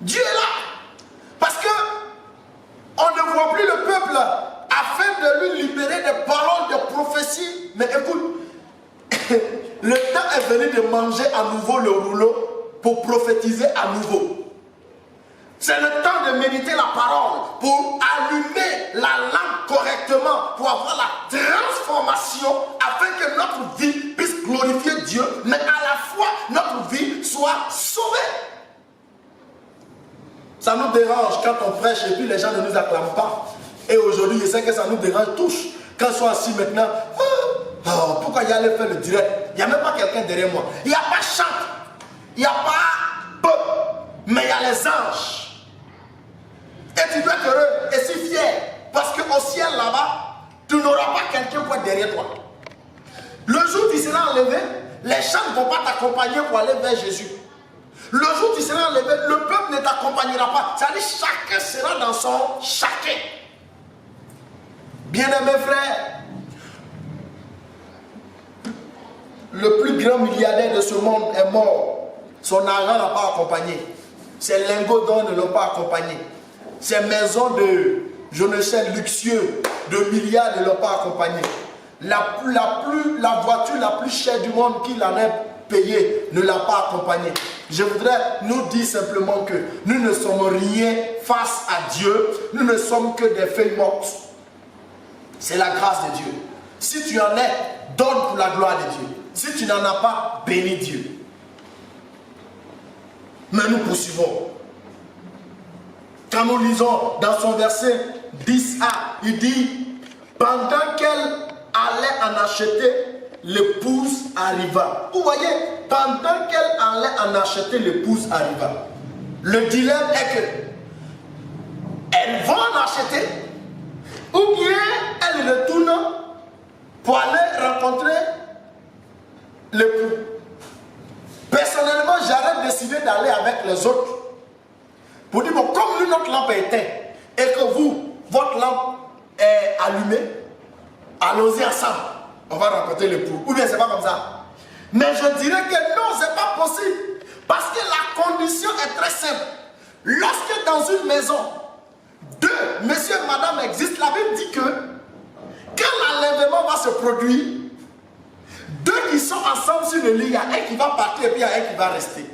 Dieu est là. Parce que on ne voit plus le peuple afin de lui libérer des paroles de prophétie. Mais écoute, le temps est venu de manger à nouveau le rouleau pour prophétiser à nouveau. C'est le temps de méditer la parole pour allumer la lampe correctement, pour avoir la transformation afin que notre vie puisse glorifier Dieu, mais à la fois notre vie soit sauvée. Ça nous dérange quand on prêche et puis les gens ne nous acclament pas. Et aujourd'hui, je sais que ça nous dérange tous. Quand ils sont assis maintenant, pourquoi y aller faire le direct? Il n'y a même pas quelqu'un derrière moi. Il n'y a pas chant, il n'y a pas peu, mais il y a les anges. Et tu dois être heureux et si fier. Parce qu'au ciel là-bas, tu n'auras pas quelqu'un pour être derrière toi. Le jour où tu seras enlevé, les chants ne vont pas t'accompagner pour aller vers Jésus. Le jour où tu seras enlevé, le peuple ne t'accompagnera pas. C'est-à-dire chacun sera dans son chacun. Bien-aimés frères, le plus grand milliardaire de ce monde est mort. Son argent n'a pas accompagné. Ses lingots d'or ne l'ont pas accompagné. Ses maisons de, je ne sais, luxueux, de milliards ne l'ont pas accompagné. La voiture la plus chère du monde qu'il en ait payée ne l'a pas accompagné. Je voudrais nous dire simplement que nous ne sommes rien face à Dieu. Nous ne sommes que des feuilles mortes. C'est la grâce de Dieu. Si tu en es, donne pour la gloire de Dieu. Si tu n'en as pas, bénis Dieu. Mais nous poursuivons. Quand nous lisons dans son verset 10a, il dit, pendant qu'elle allait en acheter, l'épouse arriva. Vous voyez, pendant qu'elle allait en acheter, l'épouse arriva. Le dilemme est que elle va en acheter, ou bien elle retourne pour aller rencontrer l'époux. Personnellement, j'aurais décidé d'aller avec les autres. Pour dire, bon, comme nous, notre lampe est éteinte et que vous, votre lampe est allumée, allons-y ensemble. On va rencontrer l'époux. Ou bien c'est pas comme ça. Mais je dirais que non, c'est pas possible. Parce que la condition est très simple. Lorsque dans une maison, deux, monsieur et madame existent, la Bible dit que quand l'enlèvement va se produire, deux qui sont ensemble sur le lit, il y a un qui va partir et puis il y a un qui va rester.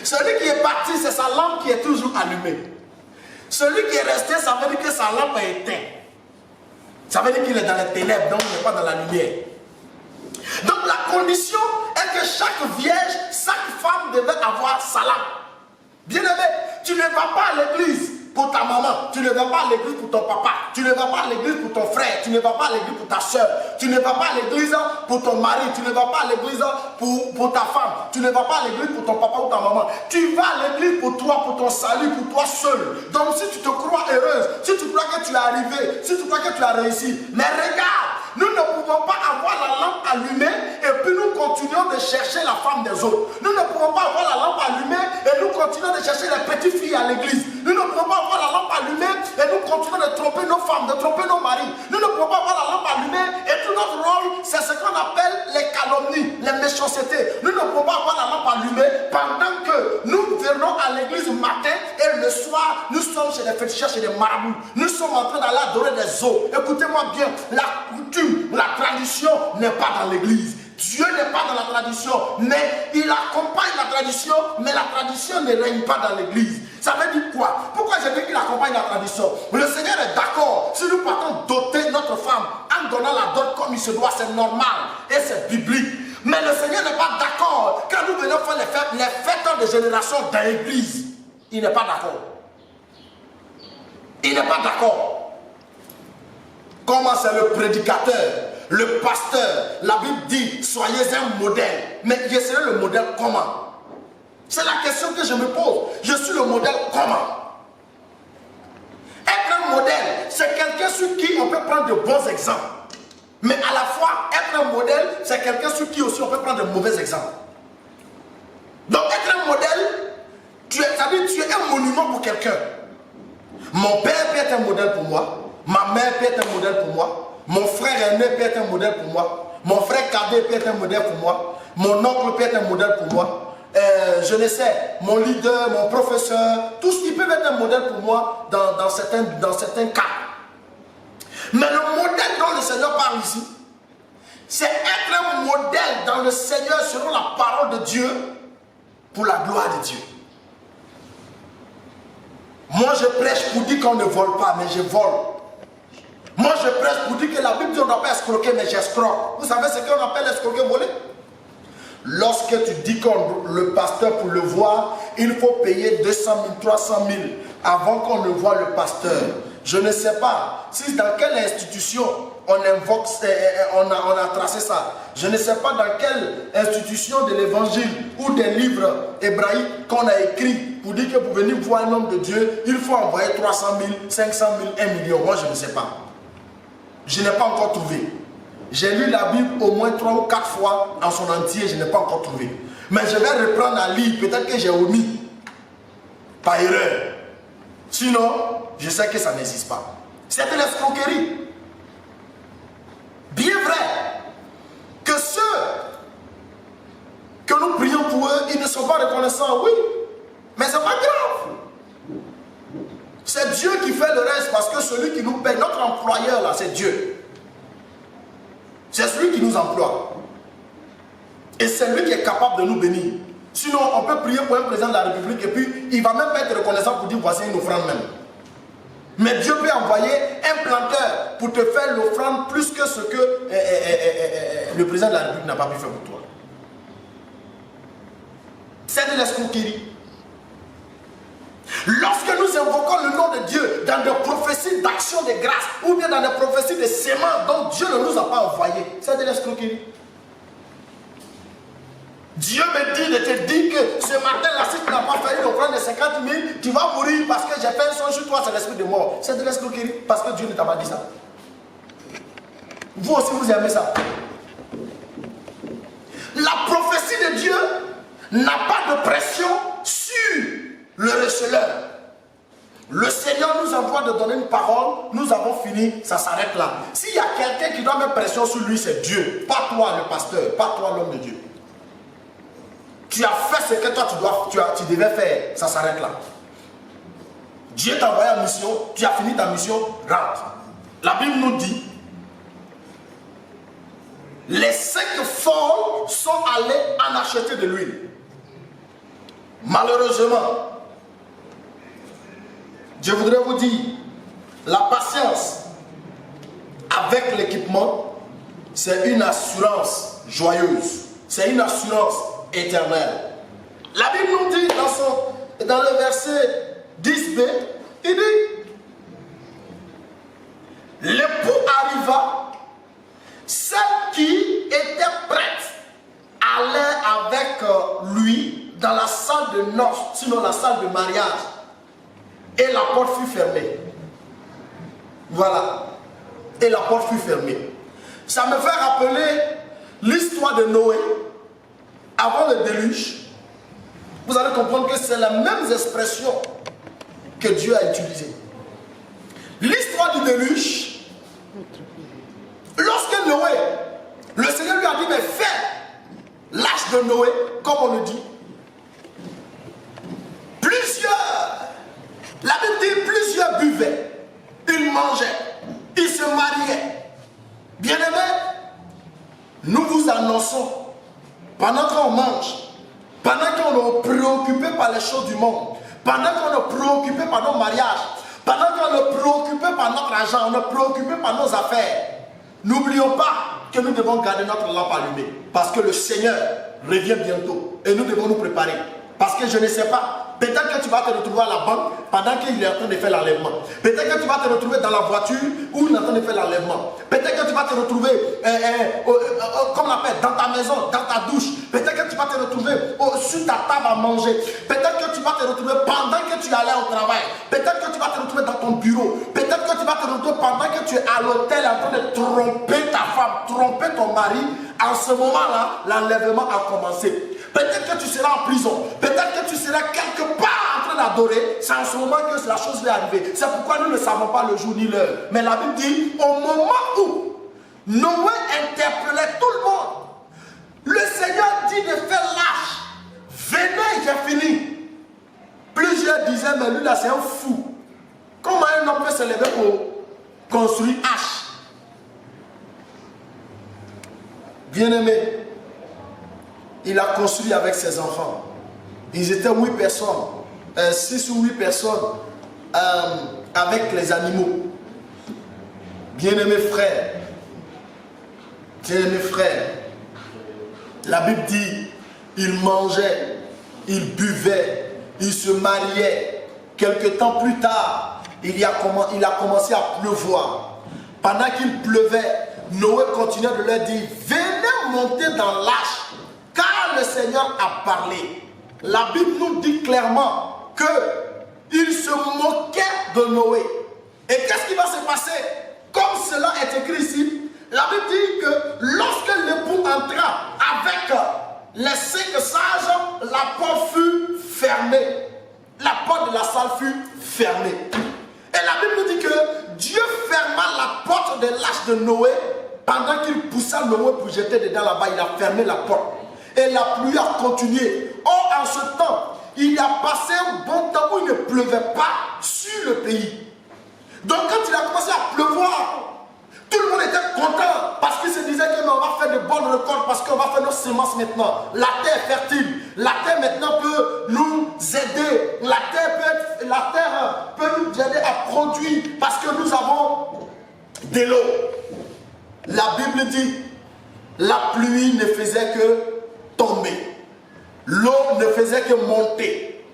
Celui qui est parti, c'est sa lampe qui est toujours allumée. Celui qui est resté, ça veut dire que sa lampe est éteinte. Ça veut dire qu'il est dans les ténèbres, donc il n'est pas dans la lumière. Donc la condition est que chaque vierge, chaque femme devait avoir sa lampe. Bien aimé, tu ne vas pas à l'église pour ta maman, tu ne vas pas à l'église pour ton papa, tu ne vas pas à l'église pour ton frère, tu ne vas pas à l'église pour ta soeur, tu ne vas pas à l'église pour ton mari, tu ne vas pas à l'église pour ta femme, tu ne vas pas à l'église pour ton papa ou ta maman, tu vas à l'église pour toi, pour ton salut, pour toi seul. Donc si tu te crois heureuse, si tu crois que tu es arrivé, si tu crois que tu as réussi, mais regarde, nous ne pouvons pas avoir la lampe allumée et puis nous continuons de chercher la femme des autres. Nous ne pouvons pas avoir la lampe allumée et nous continuons de chercher les petites filles à l'église. Nous ne pouvons pas avoir la lampe allumée et nous continuons de tromper nos femmes, de tromper nos maris. Nous ne pouvons pas avoir la lampe allumée et tout notre rôle, c'est ce qu'on appelle les calomnies, les méchancetés. Nous ne pouvons pas avoir la lampe allumée pendant que nous venons à l'église le matin et le soir, nous sommes chez les fétichistes, chez les marabouts. Nous sommes en train d'aller adorer des os. Écoutez-moi bien, la coutume, la tradition n'est pas dans l'église. Dieu n'est pas dans la tradition, mais il accompagne la tradition, mais la tradition ne règne pas dans l'église. Ça veut dire quoi? Pourquoi je dis qu'il accompagne la tradition? Le Seigneur est d'accord. Si nous partons doter notre femme en donnant la dot comme il se doit, c'est normal et c'est biblique. Mais le Seigneur n'est pas d'accord quand nous venons faire les fêtes de génération dans l'église. Il n'est pas d'accord. Il n'est pas d'accord. Comment c'est le prédicateur, le pasteur, la Bible dit, soyez un modèle. Mais je serai le modèle comment? C'est la question que je me pose. Je suis le modèle comment? Être un modèle, c'est quelqu'un sur qui on peut prendre de bons exemples. Mais à la fois, être un modèle, c'est quelqu'un sur qui aussi on peut prendre de mauvais exemples. Donc être un modèle, tu es un monument pour quelqu'un. Mon père peut être un modèle pour moi. Ma mère peut être un modèle pour moi. Mon frère aîné peut être un modèle pour moi. Mon frère cadet peut être un modèle pour moi. Mon oncle peut être un modèle pour moi. Je ne sais, mon leader, mon professeur, tous ils peuvent être un modèle pour moi dans certains cas. Mais le modèle dont le Seigneur parle ici, c'est être un modèle dans le Seigneur selon la parole de Dieu pour la gloire de Dieu. Moi je prêche pour dire qu'on ne vole pas, mais je vole. Moi je prêche pour dire que la Bible dit qu'on ne doit pas escroquer, mais j'escroque. Vous savez ce qu'on appelle escroquer, voler? Lorsque tu dis que le pasteur, pour le voir, il faut payer 200 000, 300 000 avant qu'on ne voit le pasteur. Je ne sais pas si dans quelle institution on invoque, on a tracé ça. Je ne sais pas dans quelle institution de l'évangile ou des livres hébraïques qu'on a écrit pour dire que pour venir voir un homme de Dieu, il faut envoyer 300 000, 500 000, 1 million. Moi, je ne sais pas. Je n'ai pas encore trouvé. J'ai lu la Bible au moins 3 ou 4 fois en son entier, je n'ai pas encore trouvé. Mais je vais reprendre à lire, peut-être que j'ai omis, par erreur. Sinon, je sais que ça n'existe pas. C'est de l'escroquerie. Bien vrai que ceux que nous prions pour eux, ils ne sont pas reconnaissants, oui. Mais ce n'est pas grave. C'est Dieu qui fait le reste parce que celui qui nous paye, notre employeur là, c'est Dieu. C'est celui qui nous emploie. Et c'est lui qui est capable de nous bénir. Sinon, on peut prier pour un président de la République et puis il ne va même pas être reconnaissant pour dire voici une offrande même. Mais Dieu peut envoyer un planteur pour te faire l'offrande plus que ce que le président de la République n'a pas pu faire pour toi. C'est de l'escroquerie. Lorsque nous invoquons le nom de Dieu dans des prophéties d'action de grâce ou bien dans des prophéties de semences dont Dieu ne nous a pas envoyé, c'est de l'escroquerie. Dieu me dit de te dire que ce matin-là, si tu n'as pas fait une offrande de 50 000, tu vas mourir parce que j'ai fait un songe sur toi, c'est l'esprit de mort. C'est de l'escroquerie parce que Dieu ne t'a pas dit ça. Vous aussi, vous aimez ça. La prophétie de Dieu n'a pas de pression sur le receleur. Le Seigneur nous envoie de donner une parole, nous avons fini, ça s'arrête là. S'il y a quelqu'un qui doit mettre pression sur lui, c'est Dieu. Pas toi le pasteur, pas toi l'homme de Dieu. Tu as fait ce que toi tu devais faire, ça s'arrête là. Dieu t'a envoyé en mission, tu as fini ta mission, rentre. La Bible nous dit, les 5 folles sont allés en acheter de l'huile. Malheureusement, je voudrais vous dire, la patience avec l'équipement, c'est une assurance joyeuse. C'est une assurance éternelle. La Bible nous dit dans le verset 10b, il dit, l'époux arriva, celle qui était prête allait avec lui dans la salle de noces, sinon la salle de mariage. Et la porte fut fermée. Voilà. Et la porte fut fermée. Ça me fait rappeler l'histoire de Noé avant le déluge. Vous allez comprendre que c'est la même expression que Dieu a utilisée. L'histoire du déluge, lorsque Noé, le Seigneur lui a dit, mais fais l'âge de Noé, comme on le dit. La Bible dit plusieurs buvaient, ils mangeaient, ils se mariaient. Bien-aimés, nous vous annonçons, pendant qu'on mange, pendant qu'on est préoccupé par les choses du monde, pendant qu'on est préoccupé par nos mariages, pendant qu'on est préoccupé par notre argent, on est préoccupé par nos affaires, n'oublions pas que nous devons garder notre lampe allumée. Parce que le Seigneur revient bientôt et nous devons nous préparer. Parce que je ne sais pas, peut-être que tu vas te retrouver à la banque pendant qu'il est en train de faire l'enlèvement. Peut-être que tu vas te retrouver dans la voiture où il est en train de faire l'enlèvement. Peut-être que tu vas te retrouver, comme on appelle, dans ta maison, dans ta douche. Peut-être que tu vas te retrouver sur ta table à manger. Peut-être que tu vas te retrouver pendant que tu allais au travail. Peut-être que tu vas te retrouver dans ton bureau. Peut-être que tu vas te retrouver pendant que tu es à l'hôtel en train de tromper ta femme, tromper ton mari. En ce moment-là, l'enlèvement a commencé. Peut-être que tu seras en prison. Peut-être que tu seras quelque part en train d'adorer. C'est en ce moment que la chose va arriver. C'est pourquoi nous ne savons pas le jour ni l'heure. Mais la Bible dit, au moment où Noé interpellait tout le monde, le Seigneur dit de faire lâche. Venez, j'ai fini. Plusieurs disaient, mais lui là c'est un fou. Comment un homme peut se lever pour construire H? Bien-aimé, il a construit avec ses enfants. Ils étaient 8 personnes, 6 ou 8 personnes avec les animaux. Bien-aimés frères, la Bible dit, ils mangeaient, ils buvaient, ils se mariaient. Quelque temps plus tard, il a commencé à pleuvoir. Pendant qu'il pleuvait, Noé continuait de leur dire, venez monter dans l'arche, car le Seigneur a parlé. La Bible nous dit clairement qu'il se moquait de Noé. Et qu'est-ce qui va se passer? Comme cela est écrit ici, la Bible dit que lorsque l'époux entra avec les 5 sages, la porte fut fermée. La porte de la salle fut fermée. Et la Bible nous dit que Dieu ferma la porte de l'arche de Noé pendant qu'il poussa Noé pour jeter dedans là-bas. Il a fermé la porte. Et la pluie a continué. Or, en ce temps, il a passé un bon temps où il ne pleuvait pas sur le pays. Donc, quand il a commencé à pleuvoir, tout le monde était content parce qu'il se disait que on va faire de bonnes récoltes parce qu'on va faire nos semences maintenant. La terre est fertile. La terre maintenant peut nous aider. La terre peut nous aider à produire parce que nous avons de l'eau. La Bible dit, la pluie ne faisait que tomber. L'eau ne faisait que monter.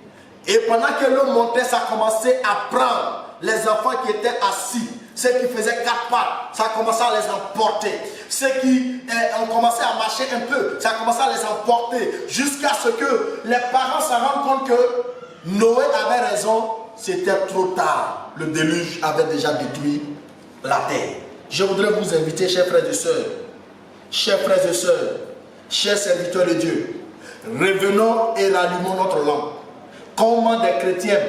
Et pendant que l'eau montait, ça commençait à prendre les enfants qui étaient assis. Ceux qui faisaient 4 pas, ça commençait à les emporter. Ceux qui ont commencé à marcher un peu, ça commençait à les emporter. Jusqu'à ce que les parents se rendent compte que Noé avait raison, c'était trop tard. Le déluge avait déjà détruit la terre. Je voudrais vous inviter, chers frères et sœurs, chers serviteurs de Dieu, revenons et rallumons notre lampe. Comment des chrétiens,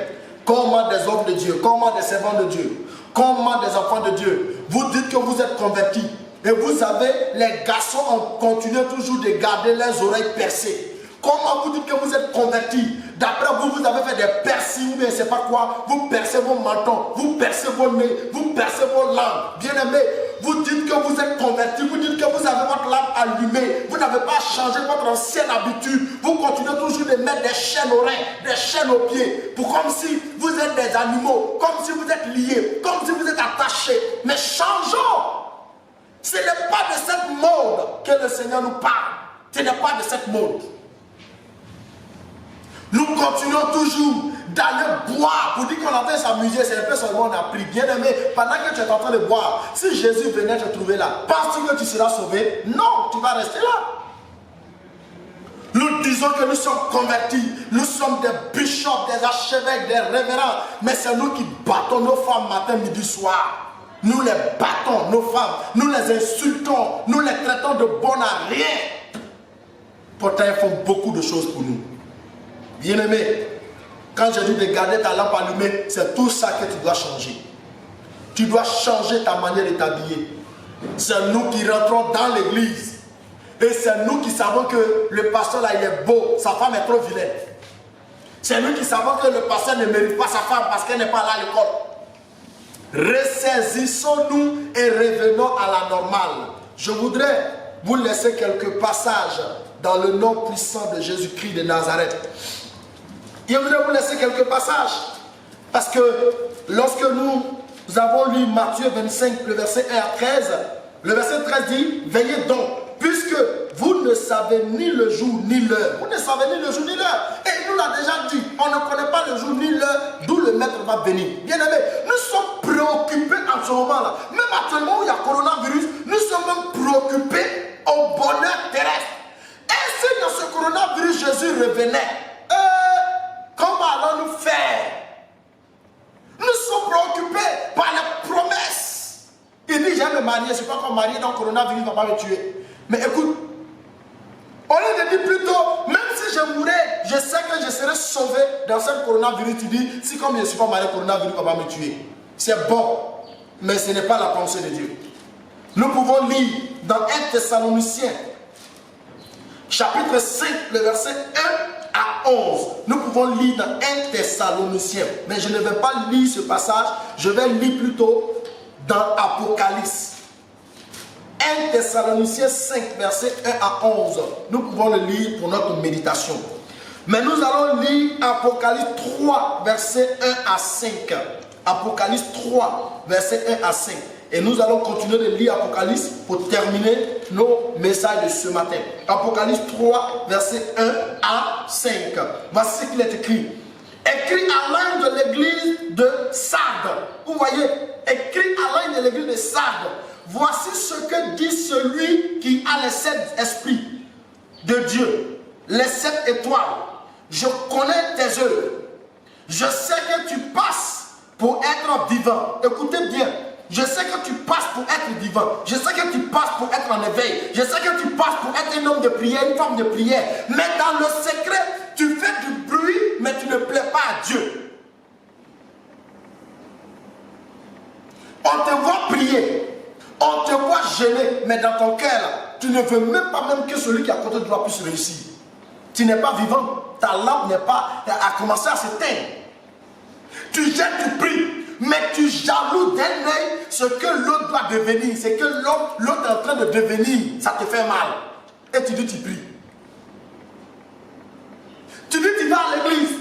comment des hommes de Dieu, comment des servants de Dieu, comment des enfants de Dieu, vous dites que vous êtes convertis et vous avez, les garçons ont continué toujours de garder les oreilles percées. Comment vous dites que vous êtes convertis? D'après vous, vous avez fait des percées ou bien je ne sais pas quoi. Vous percez vos mentons, vous percez vos nez, vous percez vos langues. Bien aimés, vous dites que vous êtes convertis, vous dites que vous avez votre lampe allumée. Vous n'avez pas changé votre ancienne habitude. Vous continuez toujours de mettre des chaînes aux reins, des chaînes aux pieds. Comme si vous êtes des animaux, comme si vous êtes liés, comme si vous êtes attachés. Mais changeons. Ce n'est pas de cette mode que le Seigneur nous parle. Ce n'est pas de cette mode. Nous continuons toujours d'aller boire pour dire qu'on est en train de s'amuser. C'est un peu seulement on a pris. Bien aimé, pendant que tu es en train de boire, si Jésus venait te trouver là, penses-tu que tu seras sauvé? Non, tu vas rester là. Nous disons que nous sommes convertis, nous sommes des bishops, des archevêques, des révérends, mais c'est nous qui battons nos femmes matin, midi, soir. Nous les battons, nos femmes, nous les insultons, nous les traitons de bonnes à rien. Pourtant, ils font beaucoup de choses pour nous. Bien-aimé, quand je dis de garder ta lampe allumée, c'est tout ça que tu dois changer. Tu dois changer ta manière de t'habiller. C'est nous qui rentrons dans l'église. Et c'est nous qui savons que le pasteur là, il est beau, sa femme est trop vilaine. C'est nous qui savons que le pasteur ne mérite pas sa femme parce qu'elle n'est pas là à l'école. Ressaisissons-nous et revenons à la normale. Je voudrais vous laisser quelques passages dans le nom puissant de Jésus-Christ de Nazareth. Je voudrais vous laisser quelques passages. Parce que lorsque nous avons lu Matthieu 25, le verset 1 à 13, Le verset 13 dit, veillez donc, puisque vous ne savez ni le jour ni l'heure. Vous ne savez ni le jour ni l'heure. Et il nous l'a déjà dit, on ne connaît pas le jour ni l'heure d'où le maître va venir. Bien aimé, nous sommes préoccupés en ce moment-là. Même actuellement où il y a coronavirus, nous sommes même préoccupés au bonheur terrestre. Et si dans ce coronavirus Jésus revenait, comment allons-nous faire? Nous sommes préoccupés par les promesses. Il dit, j'aime me marier, je ne suis pas encore marié, donc le coronavirus ne va pas me tuer. Mais écoute, au lieu de dire plutôt, même si je mourrais, je sais que je serai sauvé dans ce coronavirus. Tu dis, si comme je ne suis pas marié, le coronavirus ne va pas me tuer. C'est bon, mais ce n'est pas la pensée de Dieu. Nous pouvons lire dans 1 Thessaloniciens, chapitre 5, le verset 1 à 11. Nous pouvons lire dans 1 Thessaloniciens. Mais je ne vais pas lire ce passage, je vais lire plutôt dans Apocalypse. 1 Thessaloniciens 5, verset 1 à 11. Nous pouvons le lire pour notre méditation. Mais nous allons lire Apocalypse 3, verset 1 à 5. Apocalypse 3, verset 1 à 5. Et nous allons continuer de lire Apocalypse pour terminer nos messages de ce matin. Apocalypse 3, verset 1 à 5. Voici ce qu'il est écrit. Écrit à l'âme de l'église de Sardes. Vous voyez, écrit à l'âme de l'église de Sardes. Voici ce que dit celui qui a les 7 esprits de Dieu, les 7 étoiles. Je connais tes œuvres. Je sais que tu passes pour être vivant. Écoutez bien. Je sais que tu passes pour être vivant. Je sais que tu passes pour être en éveil. Je sais que tu passes pour être un homme de prière, une femme de prière. Mais dans le secret, tu fais du bruit, mais tu ne plais pas à Dieu. On te voit prier. On te voit gêner, mais dans ton cœur, tu ne veux même pas même que celui qui est à côté de toi puisse réussir. Tu n'es pas vivant. Ta lampe n'est pas à commencer à s'éteindre. Tu jettes, tu pries. Mais tu jalouses d'un œil ce que l'autre doit devenir, ce que l'autre est en train de devenir, ça te fait mal. Et tu dis, tu pries. Tu dis, tu vas à l'église.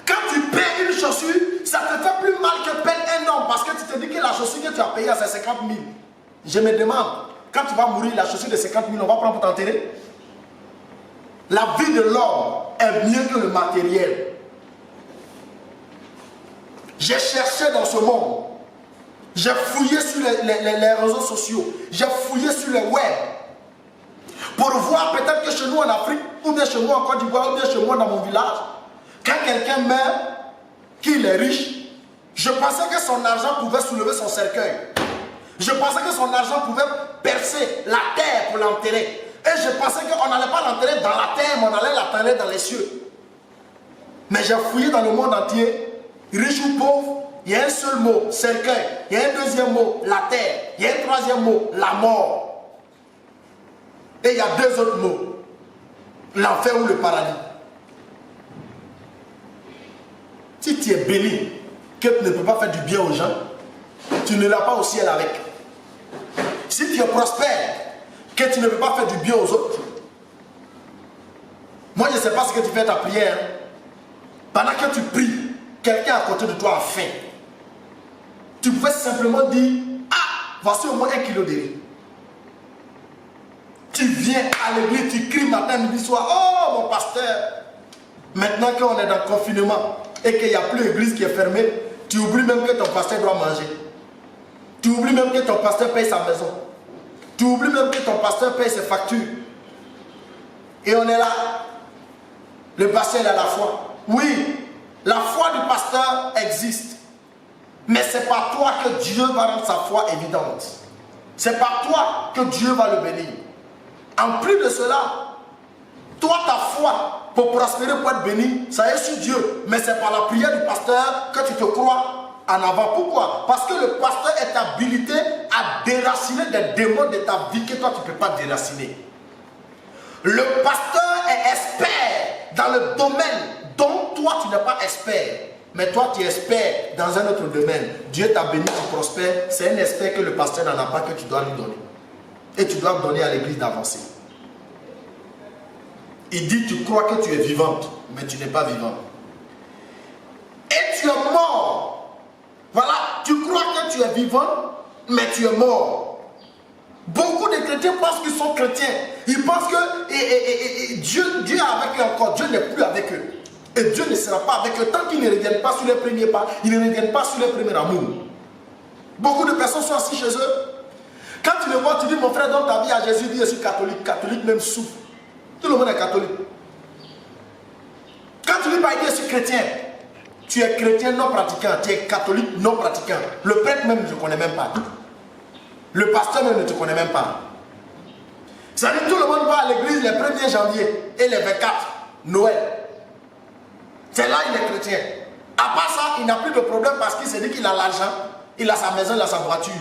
Quand tu payes une chaussure, ça te fait plus mal que payer un homme parce que tu te dis que la chaussure que tu as payée, c'est 50 000. Je me demande, quand tu vas mourir, la chaussure de 50 000, on va prendre pour t'enterrer. La vie de l'homme est mieux que le matériel. J'ai cherché dans ce monde. J'ai fouillé sur les réseaux sociaux. J'ai fouillé sur le web. Pour voir peut-être que chez nous en Afrique, ou bien chez moi en Côte d'Ivoire, ou bien chez moi dans mon village, quand quelqu'un meurt, qu'il est riche, je pensais que son argent pouvait soulever son cercueil. Je pensais que son argent pouvait percer la terre pour l'enterrer. Et je pensais qu'on n'allait pas l'enterrer dans la terre, mais on allait l'enterrer dans les cieux. Mais j'ai fouillé dans le monde entier. Riche ou pauvre, il y a un seul mot, cercueil. Il y a un deuxième mot, la terre. Il y a un troisième mot, la mort. Et il y a 2 autres mots, l'enfer ou le paradis. Si tu es béni, que tu ne peux pas faire du bien aux gens, tu ne l'as pas au ciel avec. Si tu es prospère, que tu ne peux pas faire du bien aux autres. Moi, je ne sais pas ce que tu fais ta prière. Pendant que tu pries, quelqu'un à côté de toi a faim. Tu pouvais simplement dire, ah, voici au moins 1 kilo de riz. Tu viens à l'église, tu cries matin, midi, soir, oh mon pasteur. Maintenant qu'on est dans le confinement et qu'il n'y a plus l'église qui est fermée, tu oublies même que ton pasteur doit manger. Tu oublies même que ton pasteur paye sa maison. Tu oublies même que ton pasteur paye ses factures. Et on est là. Le pasteur, il a la foi. Oui. La foi du pasteur existe. Mais c'est par toi que Dieu va rendre sa foi évidente. C'est par toi que Dieu va le bénir. En plus de cela, toi, ta foi, pour prospérer, pour être béni, ça est sur Dieu. Mais c'est par la prière du pasteur que tu te crois en avant. Pourquoi? Parce que le pasteur est habilité à déraciner des démons de ta vie que toi, tu ne peux pas déraciner. Le pasteur est expert dans le domaine dont toi tu n'es pas expert, mais toi tu es expert dans un autre domaine. Dieu t'a béni, tu prospères. C'est un expert que le pasteur n'en a pas, que tu dois lui donner. Et tu dois donner à l'église d'avancer. Il dit, tu crois que tu es vivante, mais tu n'es pas vivant. Et tu es mort. Voilà, tu crois que tu es vivant, mais tu es mort. Beaucoup chrétiens pensent qu'ils sont chrétiens. Ils pensent que Dieu est avec eux encore. Dieu n'est plus avec eux. Et Dieu ne sera pas avec eux tant qu'ils ne reviennent pas sur les premiers pas. Ils ne reviennent pas sur les premiers amours. Beaucoup de personnes sont assis chez eux. Quand tu les vois, tu dis, mon frère, donne ta vie à Jésus, dis, je suis catholique. Catholique même souffre. Tout le monde est catholique. Quand tu dis, bah, je suis chrétien, tu es chrétien non pratiquant, tu es catholique non pratiquant. Le prêtre même ne te connaît même pas. Le pasteur même ne te connaît même pas. Ça veut dire que tout le monde va à l'église les 1er janvier et les 24, Noël. C'est là qu'il est chrétien. À part ça, il n'a plus de problème parce qu'il s'est dit qu'il a l'argent, il a sa maison, il a sa voiture.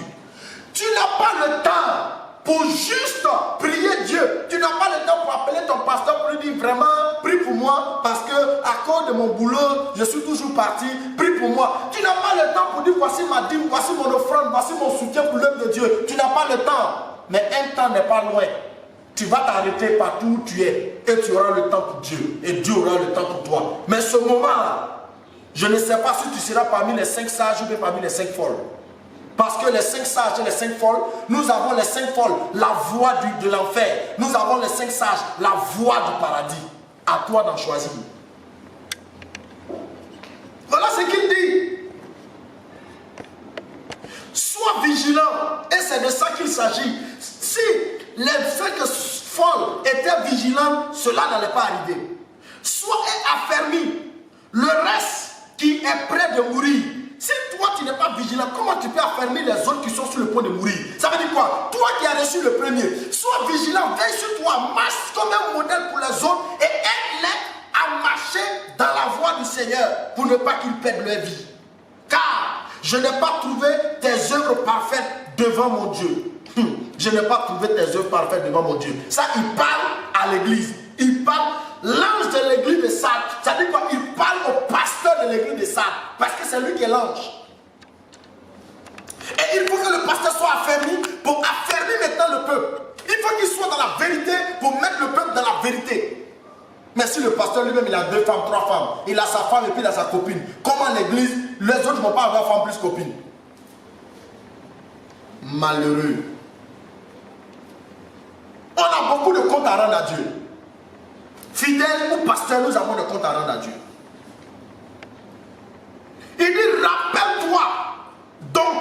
Tu n'as pas le temps pour juste prier Dieu. Tu n'as pas le temps pour appeler ton pasteur pour lui dire vraiment, prie pour moi parce que à cause de mon boulot, je suis toujours parti, prie pour moi. Tu n'as pas le temps pour dire voici ma dîme, voici mon offrande, voici mon soutien pour l'œuvre de Dieu. Tu n'as pas le temps. Mais un temps n'est pas loin. Tu vas t'arrêter partout où tu es et tu auras le temps pour Dieu. Et Dieu aura le temps pour toi. Mais ce moment-là, je ne sais pas si tu seras parmi les 5 sages ou parmi les 5 folles. Parce que les 5 sages et les 5 folles, nous avons les 5 folles, la voie de l'enfer. Nous avons les 5 sages, la voie du paradis. À toi d'en choisir. Voilà ce qu'il dit. Sois vigilant. Et c'est de ça qu'il s'agit. Si les 5 folles étaient vigilantes, cela n'allait pas arriver. Sois affermi. Le reste qui est prêt de mourir. Si toi tu n'es pas vigilant, comment tu peux affermir les autres qui sont sur le point de mourir? Ça veut dire quoi? Toi qui as reçu le premier, sois vigilant, veille sur toi, marche comme un modèle pour les autres et aide-les à marcher dans la voie du Seigneur pour ne pas qu'ils perdent leur vie. Car je n'ai pas trouvé tes œuvres parfaites devant mon Dieu. Je n'ai pas trouvé tes œuvres parfaites devant mon Dieu. Ça, il parle à l'église. Il parle, l'ange de l'église de Sardes. Ça veut dire quoi? Il parle au pasteur de l'église de Sardes. Parce que c'est lui qui est l'ange. Et il faut que le pasteur soit affermi pour affermir maintenant le peuple. Il faut qu'il soit dans la vérité pour mettre le peuple dans la vérité. Mais si le pasteur lui-même, il a 2 femmes, 3 femmes, il a sa femme et puis il a sa copine, comment l'église, les autres ne vont pas avoir femme plus copine? Malheureux. On a beaucoup de comptes à rendre à Dieu. Fidèles ou pasteurs, nous avons des comptes à rendre à Dieu. Il dit, rappelle-toi donc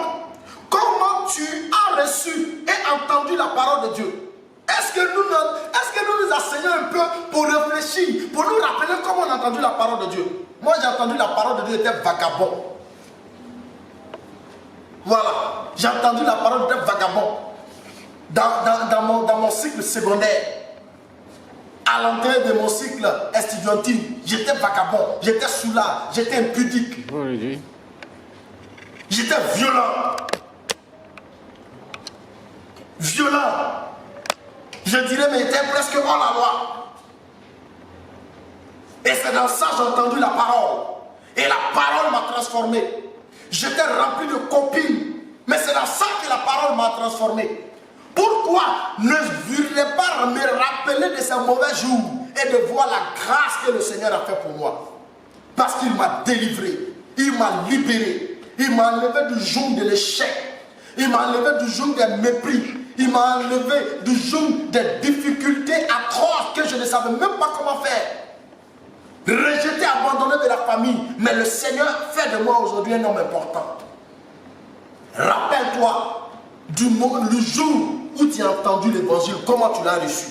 comment tu as reçu et entendu la parole de Dieu. Est-ce que nous enseignons un peu pour réfléchir, pour nous rappeler comment on a entendu la parole de Dieu? Moi j'ai entendu la parole de Dieu, j'étais vagabond. Voilà, j'ai entendu la parole, j'étais vagabond. Dans mon cycle secondaire, à l'entrée de mon cycle estudiantil, j'étais vagabond, j'étais soulard, j'étais impudique. Oui. J'étais violent. Violent. Je dirais, mais j'étais presque hors la loi. Et c'est dans ça que j'ai entendu la parole. Et la parole m'a transformé. J'étais rempli de copines. Mais c'est dans ça que la parole m'a transformé. Pourquoi ne voudrais pas me rappeler de ces mauvais jours et de voir la grâce que le Seigneur a fait pour moi? Parce qu'il m'a délivré, il m'a libéré, il m'a enlevé du joug de l'échec, il m'a enlevé du joug des mépris, il m'a enlevé du joug des difficultés atroces que je ne savais même pas comment faire. Rejeté, abandonné de la famille, mais le Seigneur fait de moi aujourd'hui un homme important. Rappelle-toi du jour où tu as entendu l'évangile, comment tu l'as reçu,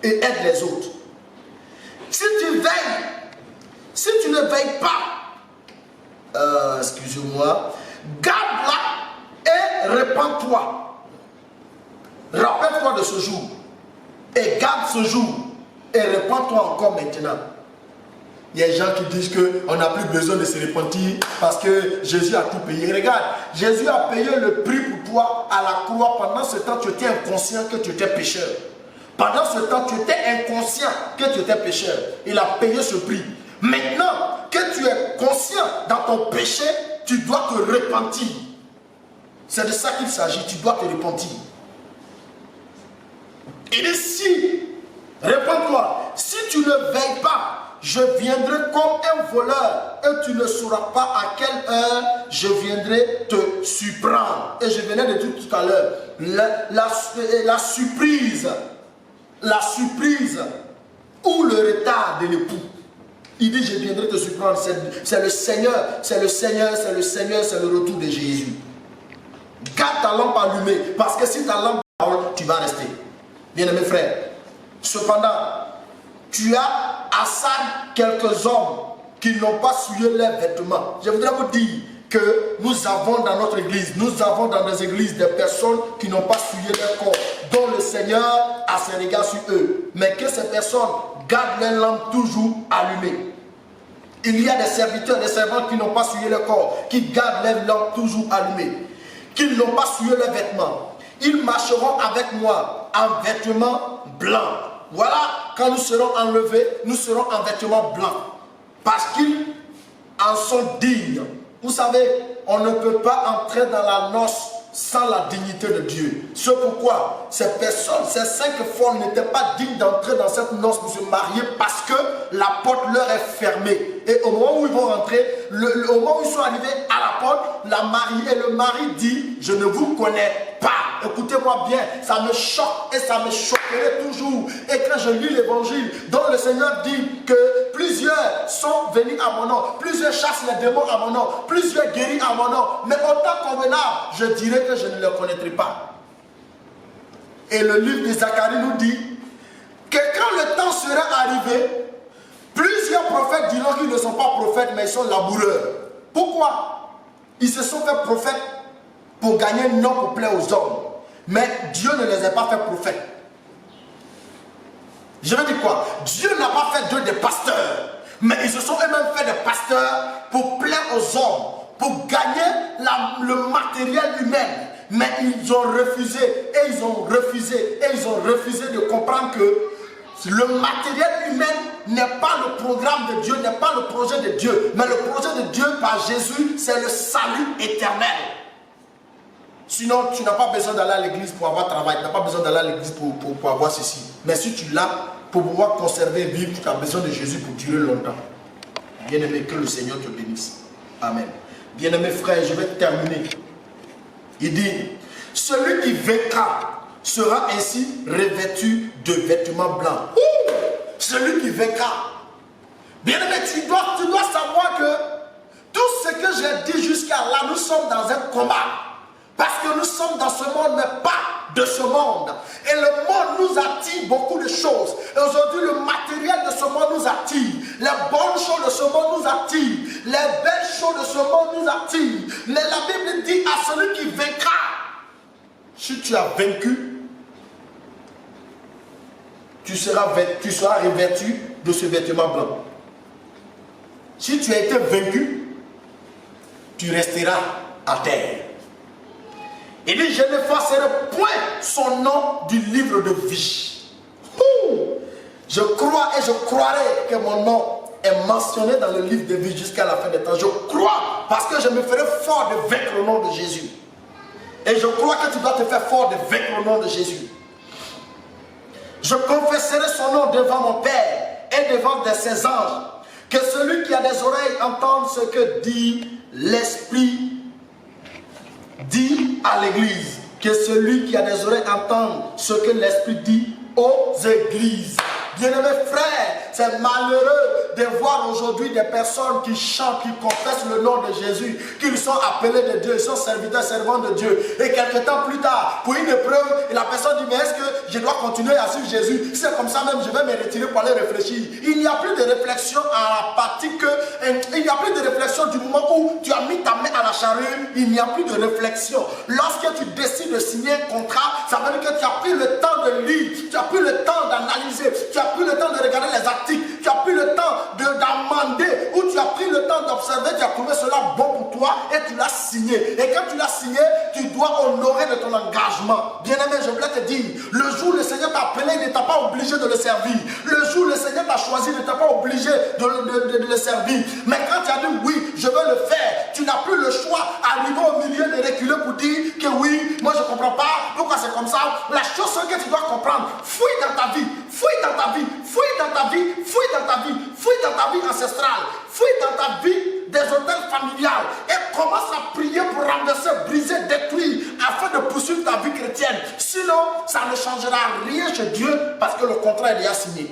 et aide les autres. Si tu veilles, si tu ne veilles pas, excusez-moi, garde-la et répands-toi. Rappelle-toi de ce jour et garde ce jour et répands-toi encore maintenant. Il y a des gens qui disent qu'on n'a plus besoin de se repentir parce que Jésus a tout payé. Regarde, Jésus a payé le prix pour toi à la croix. Pendant ce temps, tu étais inconscient que tu étais pécheur. Pendant ce temps, tu étais inconscient que tu étais pécheur. Il a payé ce prix. Maintenant que tu es conscient dans ton péché, tu dois te repentir. C'est de ça qu'il s'agit, tu dois te repentir. Il dit si, réponds-toi, si tu ne veilles pas, je viendrai comme un voleur et tu ne sauras pas à quelle heure je viendrai te surprendre. Et je venais de dire tout à l'heure, la surprise ou le retard de l'époux. Il dit, je viendrai te surprendre. C'est le Seigneur, c'est le Seigneur, c'est le Seigneur, c'est le retour de Jésus. Garde ta lampe allumée, parce que si ta lampe est allumée, tu vas rester. Bien-aimés frères, cependant, tu as à ça quelques hommes qui n'ont pas souillé leurs vêtements. Je voudrais vous dire que nous avons dans notre église, nous avons dans nos églises des personnes qui n'ont pas souillé leur corps, dont le Seigneur a ses regards sur eux. Mais que ces personnes gardent leur lampe toujours allumée. Il y a des serviteurs, des servantes qui n'ont pas souillé leur corps, qui gardent leur lampe toujours allumée, qui n'ont pas souillé leurs vêtements. Ils marcheront avec moi en vêtements blancs. Voilà, quand nous serons enlevés, nous serons en vêtements blancs. Parce qu'ils en sont dignes. Vous savez, on ne peut pas entrer dans la noce sans la dignité de Dieu. C'est pourquoi ces personnes, ces 5 femmes n'étaient pas dignes d'entrer dans cette noce pour se marier parce que la porte leur est fermée. Et au moment où ils vont rentrer, au moment où ils sont arrivés à la porte, la mariée et le mari dit, je ne vous connais pas. Écoutez-moi bien, ça me choque et ça me choquerait toujours. Et quand je lis l'évangile, dont le Seigneur dit que plusieurs sont venus à mon nom, plusieurs chassent les démons à mon nom, plusieurs guérissent à mon nom, mais autant convenable, je dirais que je ne le connaîtrai pas. Et le livre de Zacharie nous dit que quand le temps sera arrivé, plusieurs prophètes diront qu'ils ne sont pas prophètes, mais ils sont laboureurs. Pourquoi? Ils se sont fait prophètes pour gagner un nom pour plaire aux hommes. Mais Dieu ne les a pas fait prophètes. Je veux dire quoi? Dieu n'a pas fait d'eux des pasteurs. Mais ils se sont eux-mêmes fait des pasteurs pour plaire aux hommes, pour gagner le matériel humain. Mais ils ont refusé, et ils ont refusé, et ils ont refusé de comprendre que le matériel humain n'est pas le programme de Dieu, n'est pas le projet de Dieu. Mais le projet de Dieu par Jésus, c'est le salut éternel. Sinon, tu n'as pas besoin d'aller à l'église pour avoir travail. Tu n'as pas besoin d'aller à l'église pour avoir ceci. Mais si tu l'as, pour pouvoir conserver et vivre, tu as besoin de Jésus pour durer longtemps. Bien-aimé, que le Seigneur te bénisse. Amen. Bien-aimé frère, je vais terminer. Il dit, celui qui vaincra sera ainsi revêtu de vêtements blancs. Celui qui vaincra. Bien-aimé, tu dois savoir que tout ce que j'ai dit jusqu'à là, nous sommes dans un combat. Parce que nous sommes dans ce monde, mais pas de ce monde. Et le monde nous attire beaucoup de choses. Et aujourd'hui, le matériel de ce monde nous attire. Les bonnes choses de ce monde nous attirent. Les belles choses de ce monde nous attirent. Mais la Bible dit à celui qui vaincra, si tu as vaincu, tu seras revêtu de ce vêtement blanc. Si tu as été vaincu, tu resteras à terre. Il dit, je n'effacerai point son nom du livre de vie. Je crois et je croirai que mon nom est mentionné dans le livre de vie jusqu'à la fin des temps. Je crois parce que je me ferai fort de vaincre le nom de Jésus. Et je crois que tu dois te faire fort de vaincre le nom de Jésus. Je confesserai son nom devant mon Père et devant ses anges. Que celui qui a des oreilles entende ce que dit l'Esprit dit à l'église. Que celui qui a des oreilles entende ce que l'Esprit dit aux églises. Bien-aimés frères, c'est malheureux de voir aujourd'hui des personnes qui chantent, qui confessent le nom de Jésus, qu'ils sont appelés de Dieu, ils sont serviteurs, servants de Dieu. Et quelques temps plus tard, pour une épreuve, la personne dit, mais est-ce que je dois continuer à suivre Jésus? C'est comme ça même, je vais me retirer pour aller réfléchir. Il n'y a plus de réflexion à partir que, il n'y a plus de réflexion du moment où tu as mis ta main à la charrue, il n'y a plus de réflexion. Lorsque tu décides de signer un contrat, ça veut dire que tu as pris le temps de lire, tu as pris le temps d'analyser, tu as pris le temps de regarder les articles, tu as pris le temps d'amender, ou tu as pris le temps d'observer, tu as trouvé cela bon pour toi et tu l'as signé. Et quand tu l'as signé, tu dois honorer de ton engagement. Bien-aimé, je voulais te dire, le jour où le Seigneur t'a appelé, il ne t'a pas obligé de le servir. Le jour où le Seigneur t'a choisi, il ne t'a pas obligé de le servir. Mais quand tu as dit oui, je veux le faire, tu n'as plus le choix, arriver au milieu de reculer pour dire que oui, moi je ne comprends pas, pourquoi c'est comme ça. La chose que tu dois comprendre, fouille dans ta vie, fouille dans ta vie, fouille dans ta vie, fouille dans ta vie, fouille dans ta vie ancestrale, fouille dans ta vie des hôtels familiales et commence à prier pour renverser, briser, détruire afin de poursuivre ta vie chrétienne. Sinon, ça ne changera rien chez Dieu parce que le contrat est déjà signé.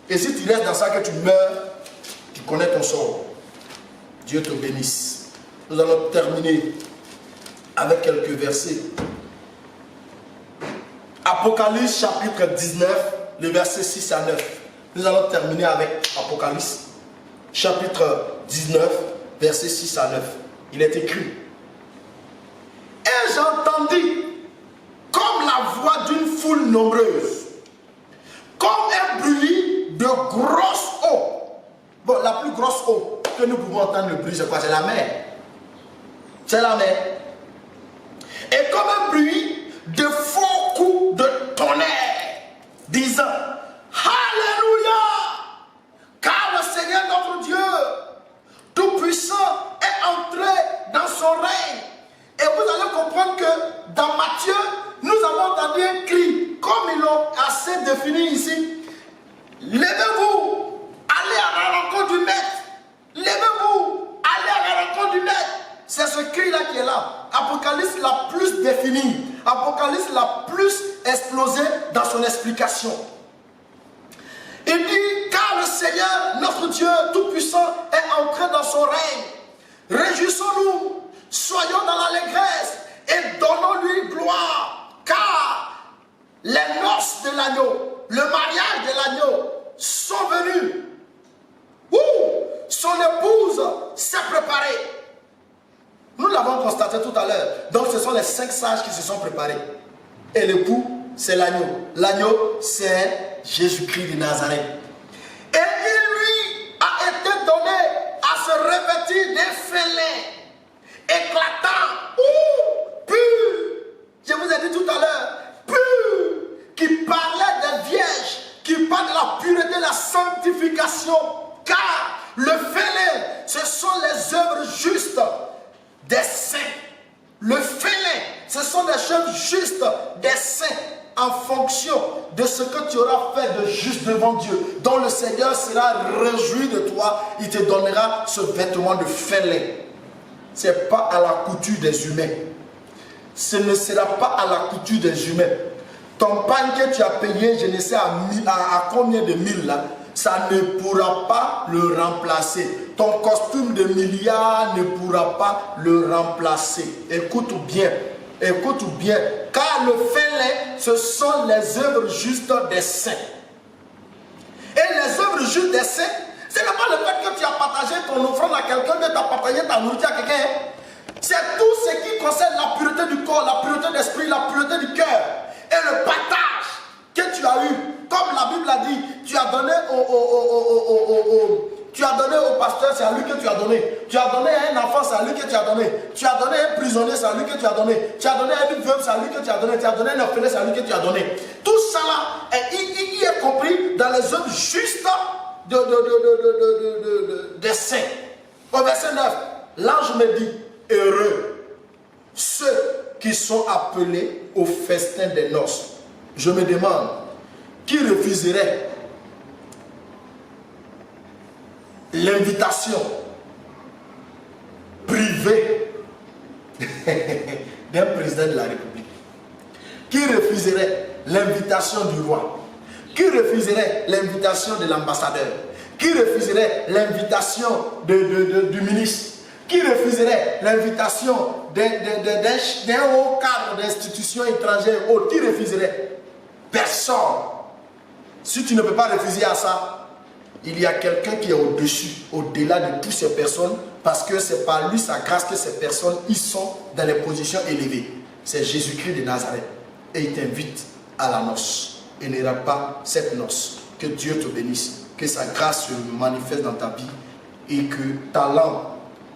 Et si tu restes dans ça, que tu meurs, tu connais ton sort. Dieu te bénisse. Nous allons terminer avec quelques versets. Apocalypse chapitre 19, le verset 6 à 9. Nous allons terminer avec Apocalypse chapitre 19, verset 6 à 9. Il est écrit: et j'entendis comme la voix d'une foule nombreuse, comme un bruit de grosse eau. Bon, la plus grosse eau que nous pouvons entendre le bruit, c'est quoi? C'est la mer. C'est la mer. Et comme un bruit de forts coups de tonnerre, disant: Alléluia! Car le Seigneur notre Dieu Tout-Puissant est entré dans son règne. Et vous allez comprendre que dans Matthieu, nous avons entendu un cri, comme ils l'ont assez défini ici. Levez-vous, allez à la rencontre du Maître. Levez-vous, allez à la rencontre du Maître. C'est ce cri-là qui est là. Apocalypse l'a plus défini. Apocalypse l'a plus explosé dans son explication. Il dit: car le Seigneur, notre Dieu Tout-Puissant, est entré dans son règne. Réjouissons-nous, soyons dans l'allégresse et donnons-lui gloire. Car les noces de l'agneau, le mariage de l'agneau sont venus. Son épouse s'est préparée. Nous l'avons constaté tout à l'heure. Donc ce sont les 5 sages qui se sont préparés. Et l'époux, c'est l'agneau. L'agneau, c'est Jésus-Christ de Nazareth. Et il lui a été donné à se revêtir des fêlés éclatants, purs. Je vous ai dit tout à l'heure, purs, qui parlaient des vierges, qui parlent de la pureté, de la sanctification. Car le fêlé, ce sont les œuvres justes des saints. Le fêlé, ce sont des choses justes des saints en fonction de ce que tu auras fait de juste devant Dieu. Donc le Seigneur sera réjoui de toi. Il te donnera ce vêtement de fêlé. Ce n'est pas à la couture des humains. Ce ne sera pas à la couture des humains. Ton pain que tu as payé, je ne sais à combien de mille là, ça ne pourra pas le remplacer. Ton costume de milliard ne pourra pas le remplacer. Écoute bien, car le fêlé, ce sont les œuvres justes des saints. Et les œuvres justes des saints, ce n'est pas le fait que tu as partagé ton offrande à quelqu'un, que tu as partagé ta nourriture à quelqu'un. C'est tout ce qui concerne la pureté du corps, la pureté d'esprit, la pureté du cœur. Et le partage que tu as eu, comme la Bible a dit, tu as donné au pasteur, c'est à lui que tu as donné. Tu as donné à un enfant, c'est à lui que tu as donné. Tu as donné à un prisonnier, c'est à lui que tu as donné. Tu as donné à une veuve, c'est à lui que tu as donné. Tu as donné à un orphelin, c'est à lui que tu as donné. Tout ça là, il est compris dans les œuvres justes des saints. Au verset 9, l'ange me dit: heureux ceux qui sont appelés au festin des noces. Je me demande, qui refuserait l'invitation privée d'un président de la République? Qui refuserait l'invitation du roi? Qui refuserait l'invitation de l'ambassadeur? Qui refuserait l'invitation du ministre? Qui refuserait l'invitation d'un haut cadre d'institutions étrangères? Qui refuserait? Personne. Si tu ne peux pas refuser à ça, il y a quelqu'un qui est au-dessus, au-delà de toutes ces personnes, parce que c'est par lui, sa grâce, que ces personnes, ils sont dans les positions élevées. C'est Jésus-Christ de Nazareth. Et il t'invite à la noce. Et ne rate pas cette noce. Que Dieu te bénisse. Que sa grâce se manifeste dans ta vie. Et que ta lampe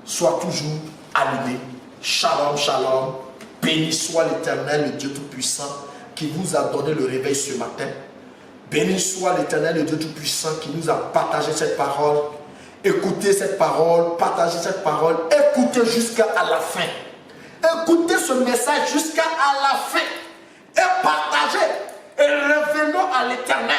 soit toujours allumée. Shalom, shalom. Béni soit l'Éternel, le Dieu Tout-Puissant, qui vous a donné le réveil ce matin. Béni soit l'Éternel, le Dieu Tout-Puissant, qui nous a partagé cette parole. Écoutez cette parole, partagez cette parole, écoutez jusqu'à la fin. Écoutez ce message jusqu'à la fin. Et partagez. Et revenons à l'Éternel.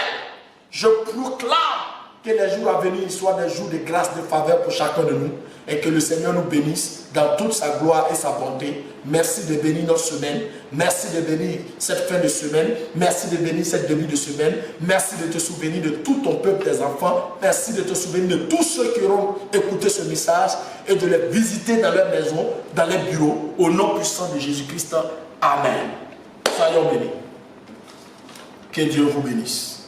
Je proclame que les jours à venir soient des jours de grâce, de faveur pour chacun de nous. Et que le Seigneur nous bénisse dans toute sa gloire et sa bonté. Merci de bénir notre semaine. Merci de bénir cette fin de semaine. Merci de bénir cette début de semaine. Merci de te souvenir de tout ton peuple, tes enfants. Merci de te souvenir de tous ceux qui auront écouté ce message et de les visiter dans leur maison, dans les bureaux. Au nom puissant de Jésus-Christ. Amen. Soyons bénis. Que Dieu vous bénisse.